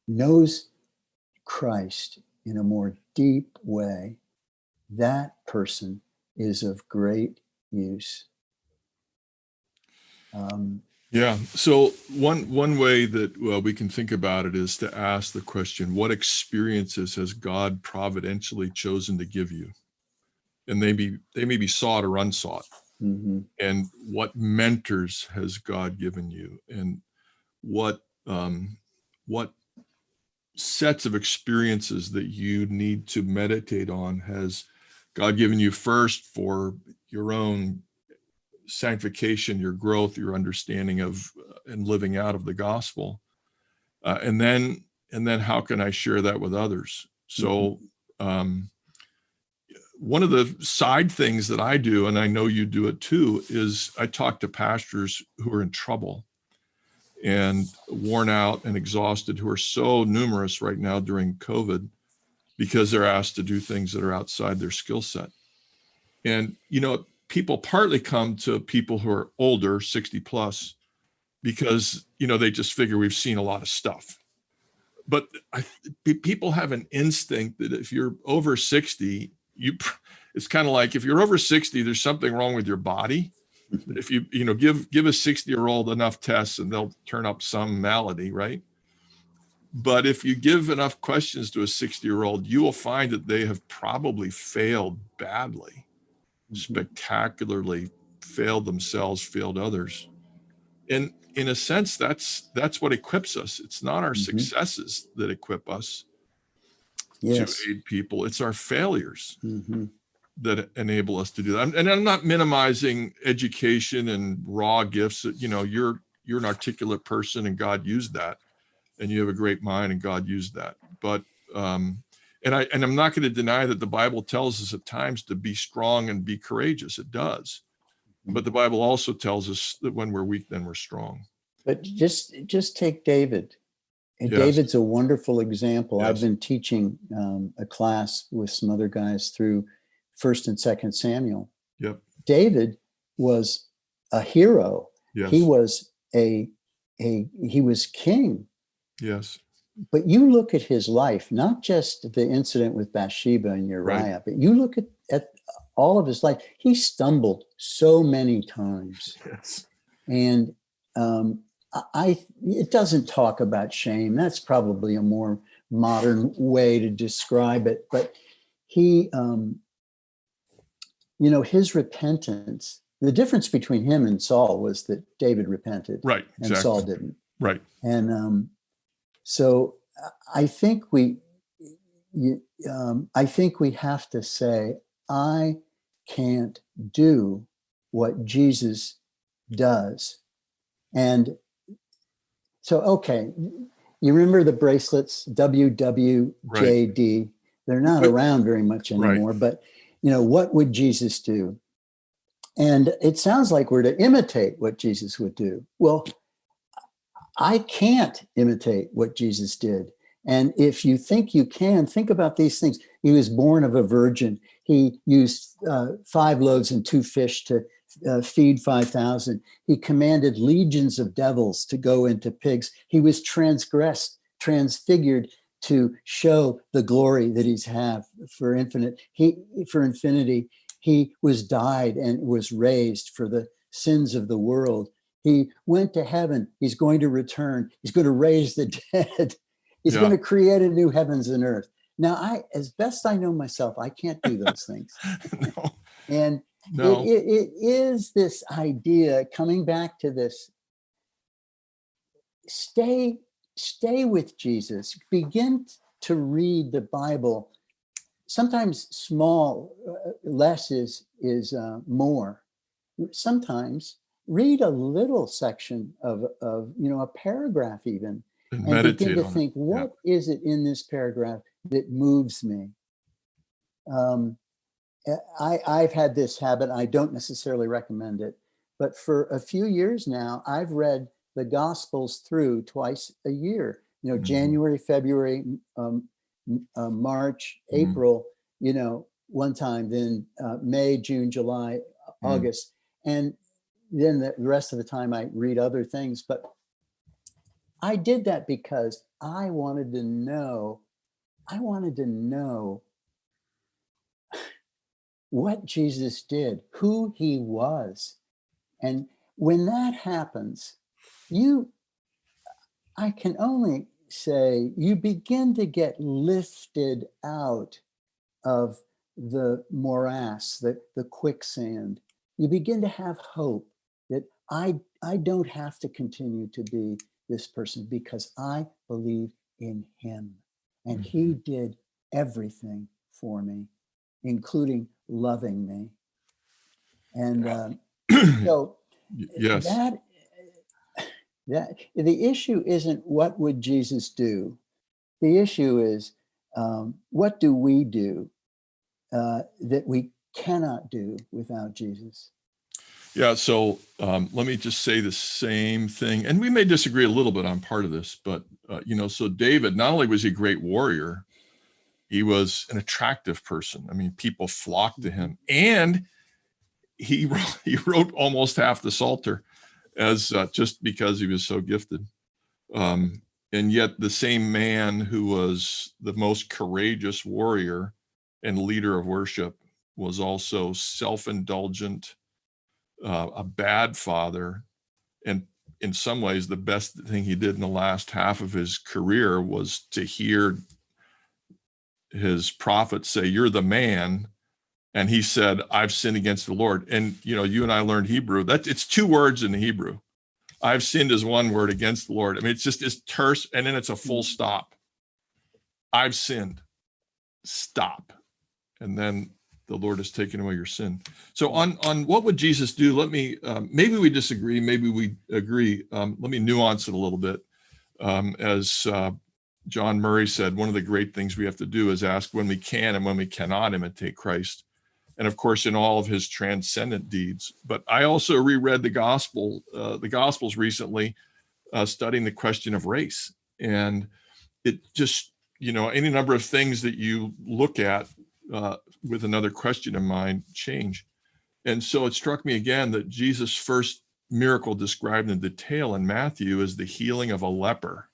knows Christ in a more deep way, that person is of great use.
Yeah. So one way that we can think about it is to ask the question, what experiences has God providentially chosen to give you? And they may be sought or unsought. And what mentors has God given you? And what sets of experiences that you need to meditate on has God given you first for your own sanctification, your growth, your understanding of and living out of the gospel, and then how can I share that with others? So one of the side things that I do, and I know you do it too, is I talk to pastors who are in trouble and worn out and exhausted, who are so numerous right now during COVID because they're asked to do things that are outside their skill set. And people partly come to people who are older, 60 plus, because they just figure we've seen a lot of stuff. But people have an instinct that if you're over 60, it's kind of like if you're over 60, there's something wrong with your body. If you give a 60-year-old enough tests and they'll turn up some malady, right? But if you give enough questions to a 60-year-old, you will find that they have probably failed badly, spectacularly failed themselves, failed others. And in a sense, that's what equips us. It's not our successes that equip us. to
Yes.
aid people. It's our failures
Mm-hmm.
that enable us to do that. And I'm not minimizing education and raw gifts. You're an articulate person, and God used that, and you have a great mind, and God used that. But and I'm not going to deny that the Bible tells us at times to be strong and be courageous. It does. But the Bible also tells us that when we're weak, then we're strong.
But just take David. And
Yes.
David's a wonderful example.
Yes.
I've been teaching a class with some other guys through 1st and 2nd Samuel.
Yep.
David was a hero.
Yes.
He was he was king.
Yes.
But you look at his life, not just the incident with Bathsheba and Uriah,
Right.
but you look at all of his life. He stumbled so many times.
Yes.
And it doesn't talk about shame. That's probably a more modern way to describe it. But he, his repentance, the difference between him and Saul was that David repented.
Right.
And
Exactly.
Saul didn't.
Right.
And so I think we have to say, I can't do what Jesus does. And so, okay, you remember the bracelets, WWJD? Right. They're not around very much anymore, right. But, what would Jesus do? And it sounds like we're to imitate what Jesus would do. Well, I can't imitate what Jesus did. And if you think you can, think about these things. He was born of a virgin. He used 5 loaves and 2 fish to feed 5,000. He commanded legions of devils to go into pigs. He was transfigured to show the glory that he's have for infinity. He was died and was raised for the sins of the world. He went to heaven. He's going to return. He's going to raise the dead. He's going to create a new heavens and earth. Now, as best I know myself, I can't do those things.
No.
And
no.
It is this idea, coming back to this, stay with Jesus. Begin to read the Bible. Sometimes small, less is more. Sometimes read a little section of a paragraph even, and begin to think, what is it in this paragraph that moves me? I've had this habit. I don't necessarily recommend it, but for a few years now, I've read the Gospels through twice a year. Mm-hmm. January, February, March, mm-hmm. April. One time, then May, June, July, mm-hmm. August, and then the rest of the time I read other things. But I did that because I wanted to know what Jesus did, who he was. And when that happens, I can only say, you begin to get lifted out of the morass, the quicksand. You begin to have hope that I don't have to continue to be this person because I believe in him. And mm-hmm. he did everything for me, including loving me. And so
yes.
that the issue isn't what would Jesus do. The issue is what do we do that we cannot do without Jesus?
Yeah, so let me just say the same thing. And we may disagree a little bit on part of this, but, so David, not only was he a great warrior, he was an attractive person. I mean, people flocked to him. And he wrote almost half the Psalter as just because he was so gifted. And yet the same man who was the most courageous warrior and leader of worship was also self-indulgent, a bad father, and in some ways the best thing he did in the last half of his career was to hear his prophet say, "You're the man," and he said, "I've sinned against the Lord." And you and I learned Hebrew. It's 2 words in the Hebrew. "I've sinned" is 1 word, "against the Lord." I mean, it's terse, and then it's a full stop. I've sinned. stop. And then the Lord has taken away your sin. So on what would Jesus do? Let me, maybe we disagree, maybe we agree. Let me nuance it a little bit. As John Murray said, one of the great things we have to do is ask when we can and when we cannot imitate Christ. And of course, in all of his transcendent deeds. But I also reread the Gospels recently, studying the question of race. And it just, any number of things that you look at with another question in mind change. And so it struck me again that Jesus' first miracle described in detail in Matthew is the healing of a leper,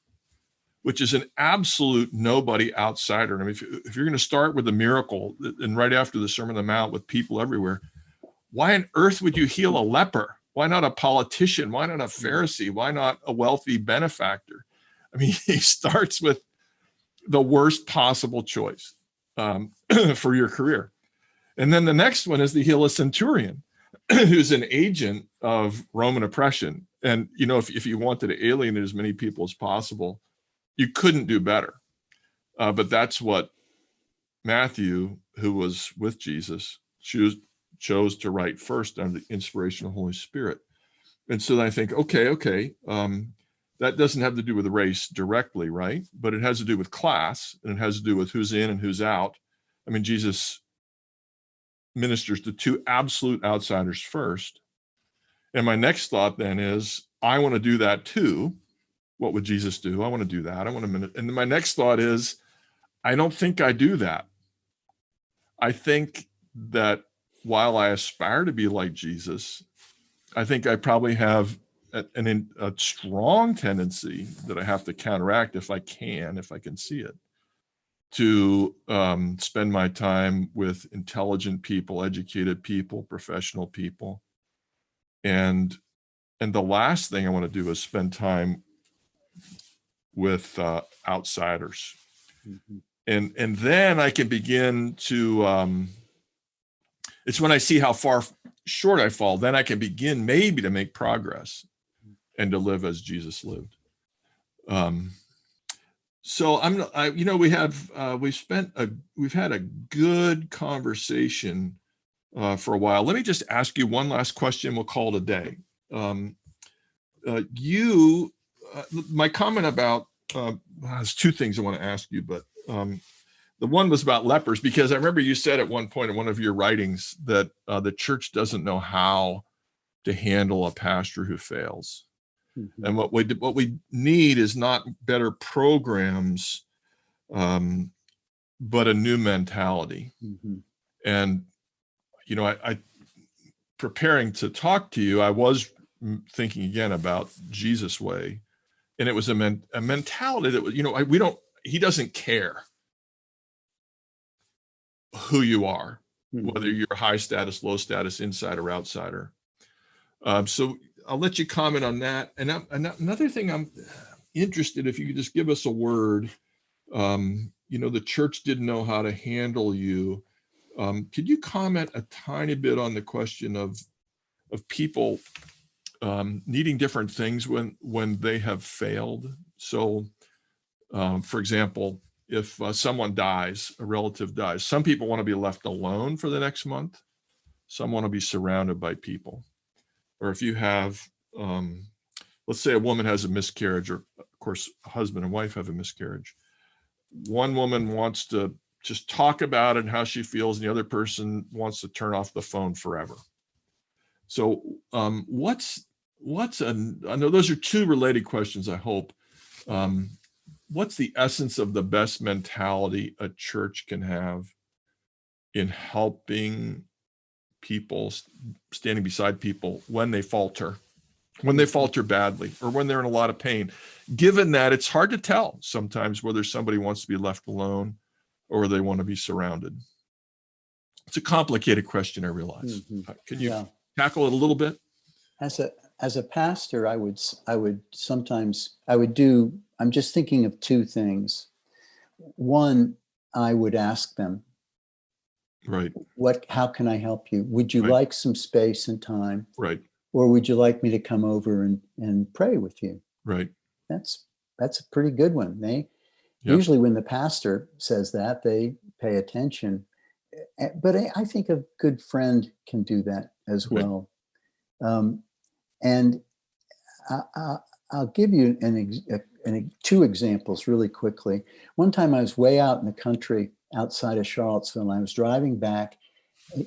which is an absolute nobody outsider. I mean, if you're going to start with a miracle and right after the Sermon on the Mount with people everywhere, why on earth would you heal a leper? Why not a politician? Why not a Pharisee? Why not a wealthy benefactor? I mean, he starts with the worst possible choice for your career. And then the next one is the heal a centurion, who's an agent of Roman oppression. And, if you wanted to alienate as many people as possible, you couldn't do better. But that's what Matthew, who was with Jesus, chose to write first under the inspiration of the Holy Spirit. And so I think, okay, that doesn't have to do with race directly, right? But it has to do with class, and it has to do with who's in and who's out. I mean, Jesus ministers to two absolute outsiders first. And my next thought then is, I want to do that too. What would Jesus do? I want to do that. And then my next thought is, I don't think I do that. I think that while I aspire to be like Jesus, I think I probably have a strong tendency that I have to counteract if I can see it, to spend my time with intelligent people, educated people, professional people. And the last thing I want to do is spend time with outsiders. Mm-hmm. And then I can begin to, it's when I see how far short I fall, then I can begin maybe to make progress and to live as Jesus lived. So we've had a good conversation for a while. Let me just ask you one last question. We'll call it a day. My comment about, there's two things I want to ask you, but the one was about lepers, because I remember you said at one point in one of your writings that the church doesn't know how to handle a pastor who fails. Mm-hmm. And what we need is not better programs, but a new mentality. Mm-hmm. And, I preparing to talk to you, I was thinking again about Jesus' way. And it was a mentality that was, he doesn't care who you are, mm-hmm. whether you're high status, low status, inside or outsider. So I'll let you comment on that. And another thing I'm interested, if you could just give us a word, the church didn't know how to handle you. Could you comment a tiny bit on the question of people needing different things when they have failed? So, for example, if someone dies, a relative dies, some people want to be left alone for the next month. Some want to be surrounded by people. Or if you have, let's say a woman has a miscarriage, or of course, a husband and wife have a miscarriage. One woman wants to just talk about it and how she feels, and the other person wants to turn off the phone forever. So I know those are two related questions, I hope. What's the essence of the best mentality a church can have in helping people, standing beside people when they falter badly, or when they're in a lot of pain, given that it's hard to tell sometimes whether somebody wants to be left alone or they want to be surrounded? It's a complicated question, I realize. Mm-hmm. Can you tackle it a little bit?
As a pastor, I'm just thinking of two things. One, I would ask them,
right,
how can I help you? Would you like some space and time?
Right.
Or would you like me to come over and pray with you?
Right.
That's a pretty good one, eh?
Yeah.
Usually when the pastor says that, they pay attention. But I think a good friend can do that as
Right.
well. And I'll give you two examples really quickly. One time I was way out in the country outside of Charlottesville. I was driving back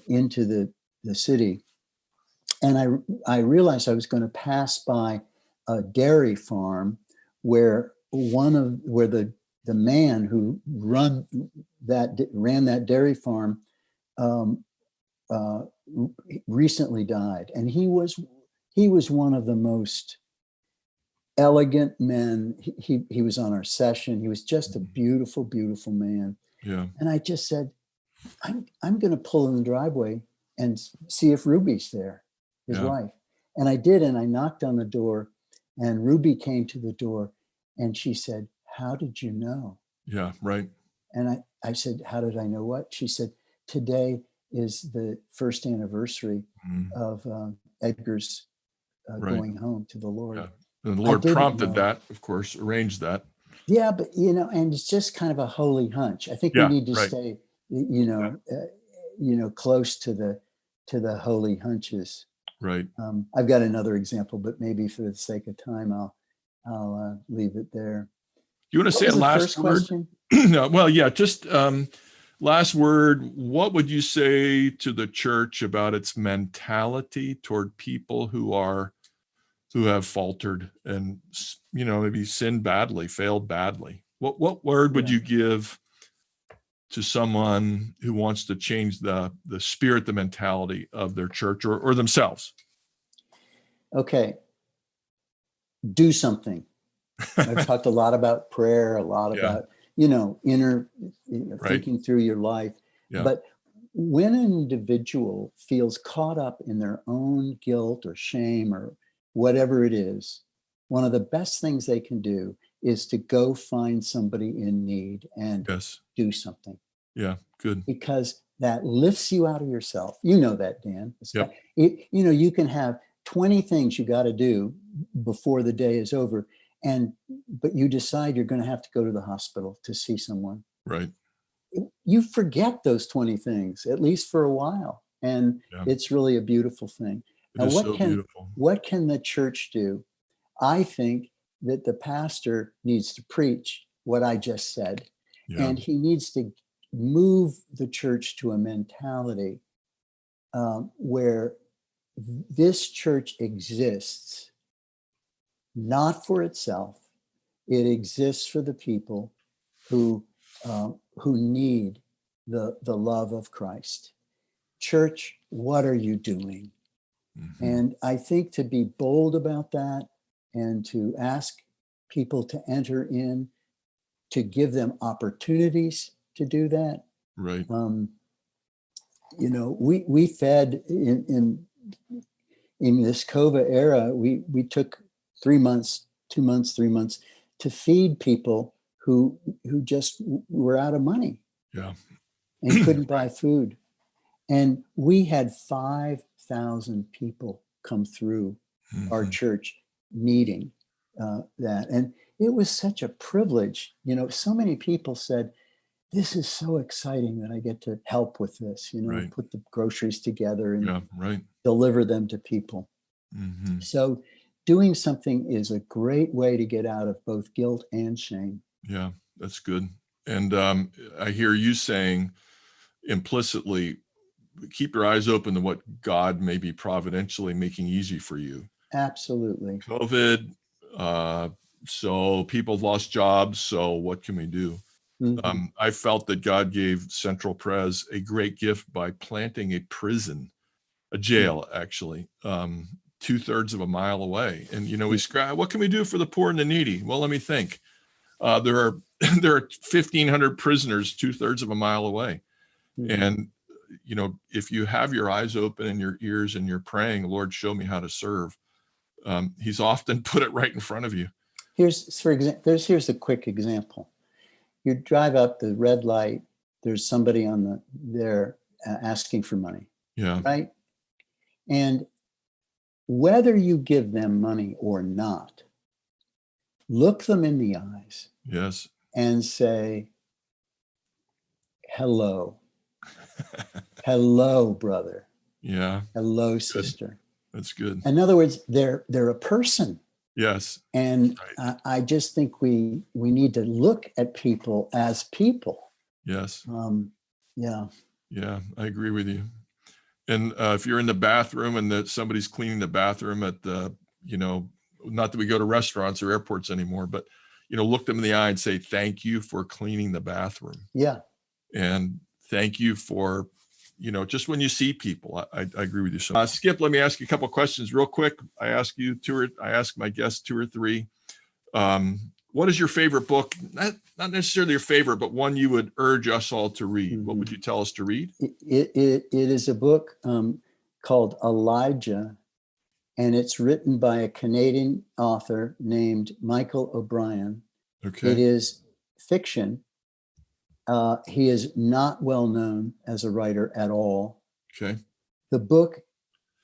into the city, and I realized I was going to pass by a dairy farm where the man who ran that dairy farm uh, recently died, and he was one of the most elegant men. He was on our session. He was just a beautiful, beautiful man.
Yeah.
And I just said, I'm going to pull in the driveway and see if Ruby's there, his wife. And I did, and I knocked on the door, and Ruby came to the door, and she said, "How did you know?"
Yeah. Right.
And I said, "How did I know what?" She said, "Today is the first anniversary of Edgar's
Right.
going home to the Lord."
Yeah. And the Lord prompted that, of course, arranged that.
Yeah, but and it's just kind of a holy hunch. I think we
Yeah.
need to
Right.
stay, close to the holy hunches.
Right.
I've got another example, but maybe for the sake of time, I'll leave it there.
You want to say a last word?
Question?
No, well, yeah, just last word. What would you say to the church about its mentality toward people who have faltered and, maybe sinned badly, failed badly? What word would you give to someone who wants to change the spirit, the mentality of their church or themselves?
Okay. Do something. I've talked a lot about prayer, a lot about, inner thinking through your life.
Yeah.
But when an individual feels caught up in their own guilt or shame or whatever it is, one of the best things they can do is to go find somebody in need and do something.
Yeah, good.
Because that lifts you out of yourself. You know that, Dan.
Yep.
You can have 20 things you got to do before the day is over, but you decide you're going to have to go to the hospital to see someone.
Right.
You forget those 20 things, at least for a while. And it's really a beautiful thing.
It is so beautiful.
What can the church do? I think that the pastor needs to preach what I just said. Yeah. And he needs to move the church to a mentality where this church exists not for itself. It exists for the people who need the love of Christ. Church, what are you doing? Mm-hmm. And I think to be bold about that and to ask people to enter in, to give them opportunities to do that.
Right.
We fed in this COVID era, we took 3 months, 2 months, 3 months to feed people who just were out of money.
Yeah.
And couldn't buy food. And we had 5,000 people come through our church needing that. And it was such a privilege. So many people said, "This is so exciting that I get to help with this, put the groceries together and deliver them to people." Mm-hmm. So doing something is a great way to get out of both guilt and shame.
Yeah, that's good. And I hear you saying implicitly, keep your eyes open to what God may be providentially making easy for you.
Absolutely.
COVID, so people lost jobs. So what can we do? Mm-hmm. I felt that God gave Central Pres a great gift by planting a prison, a jail, actually, 2/3 of a mile away. And, we scratch, what can we do for the poor and the needy? Well, let me think. There are 1,500 prisoners 2/3 of a mile away. Mm-hmm. And, if you have your eyes open and your ears and you're praying, "Lord, show me how to serve," he's often put it right in front of you.
Here's a quick example. You drive up the red light, there's somebody there asking for money.
Yeah.
Right? And whether you give them money or not, look them in the eyes.
Yes.
and say, hello. Hello, brother.
Yeah.
Hello,
Good.
sister.
That's good.
In other words, they're a person.
Yes.
And
Right.
I just think we need to look at people as people.
Yes.
Yeah.
Yeah, I agree with you. And if you're in the bathroom and that somebody's cleaning the bathroom at the, not that we go to restaurants or airports anymore, but, look them in the eye and say, thank you for cleaning the bathroom.
Yeah.
And thank you for, just when you see people, I agree with you. So Skip, let me ask you a couple of questions real quick. I ask my guests 2 or 3. What is your favorite book? Not necessarily your favorite, but one you would urge us all to read.
Mm-hmm.
What would you tell us to read?
It is a book called Elijah, and it's written by a Canadian author named Michael O'Brien.
Okay.
It is fiction. He is not well known as a writer at all.
Okay.
The book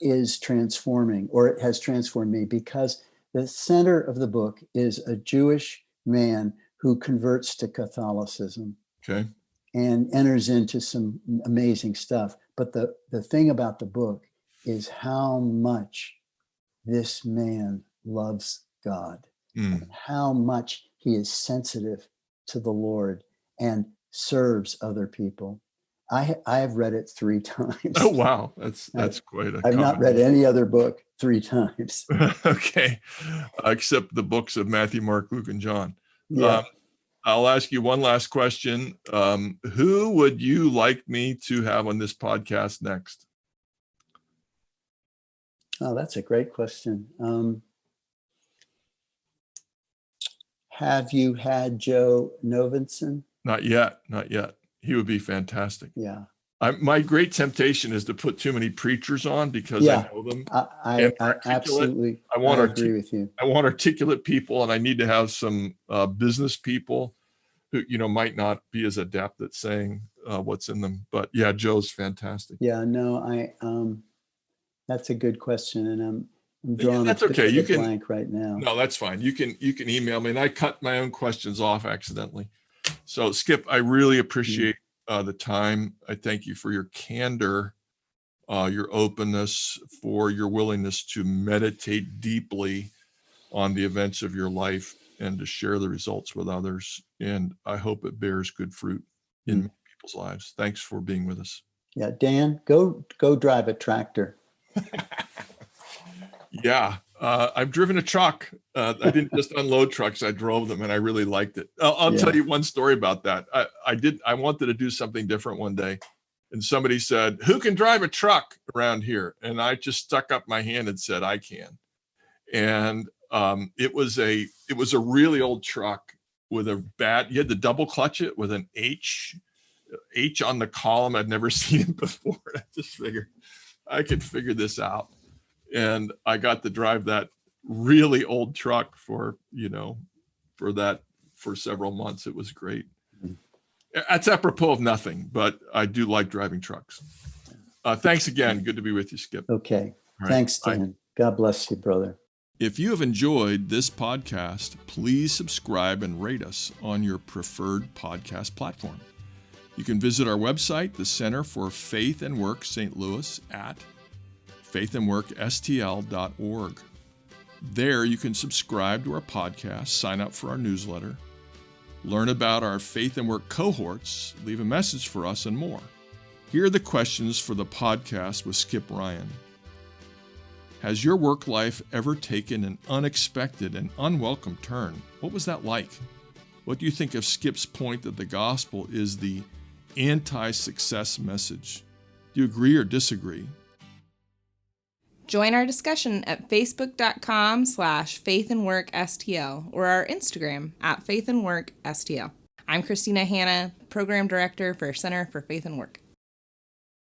is transforming, or it has transformed me, because the center of the book is a Jewish man who converts to Catholicism.
Okay.
And enters into some amazing stuff. But the thing about the book is how much this man loves God, and how much he is sensitive to the Lord and serves other people. I have read it 3 times.
Oh, wow. That's quite a
I've not read any other book 3 times.
Okay. Except the books of Matthew, Mark, Luke, and John.
Yeah.
I'll ask you one last question. Who would you like me to have on this podcast next?
Oh, that's a great question. Have you had Joe Novenson?
Not yet. He would be fantastic.
Yeah.
My great temptation is to put too many preachers on because I know them.
I absolutely agree with you.
I want articulate people, and I need to have some business people who might not be as adept at saying what's in them. But yeah, Joe's fantastic.
Yeah, no, that's a good question, and I'm drawing
that's
a bit
okay.
of a blank right now.
No, that's fine. You can email me, and I cut my own questions off accidentally. So Skip, I really appreciate the time. I thank you for your candor, your openness, for your willingness to meditate deeply on the events of your life and to share the results with others. And I hope it bears good fruit in people's lives. Thanks for being with us.
Yeah, Dan, go drive a tractor.
Yeah, I've driven a truck. I didn't just unload trucks. I drove them and I really liked it. I'll tell you one story about that. I wanted to do something different one day. And somebody said, who can drive a truck around here? And I just stuck up my hand and said, I can. And it was a really old truck with you had to double clutch it with an H on the column. I'd never seen it before. I just figured I could figure this out. And I got to drive that really old truck for several months. It was great. That's apropos of nothing, but I do like driving trucks. Thanks again. Good to be with you, Skip.
Okay. Right. Thanks, Dan. Bye. God bless you, brother.
If you have enjoyed this podcast, please subscribe and rate us on your preferred podcast platform. You can visit our website, the Center for Faith and Work St. Louis, at faithandworkstl.org. There you can subscribe to our podcast, sign up for our newsletter, learn about our Faith and Work cohorts, leave a message for us, and more. Here are the questions for the podcast with Skip Ryan. Has your work life ever taken an unexpected and unwelcome turn? What was that like? What do you think of Skip's point that the gospel is the anti-success message? Do you agree or disagree?
Join our discussion at facebook.com/faithandworkstl or our Instagram at faithandworkstl. I'm Christina Hanna, Program Director for Center for Faith and Work.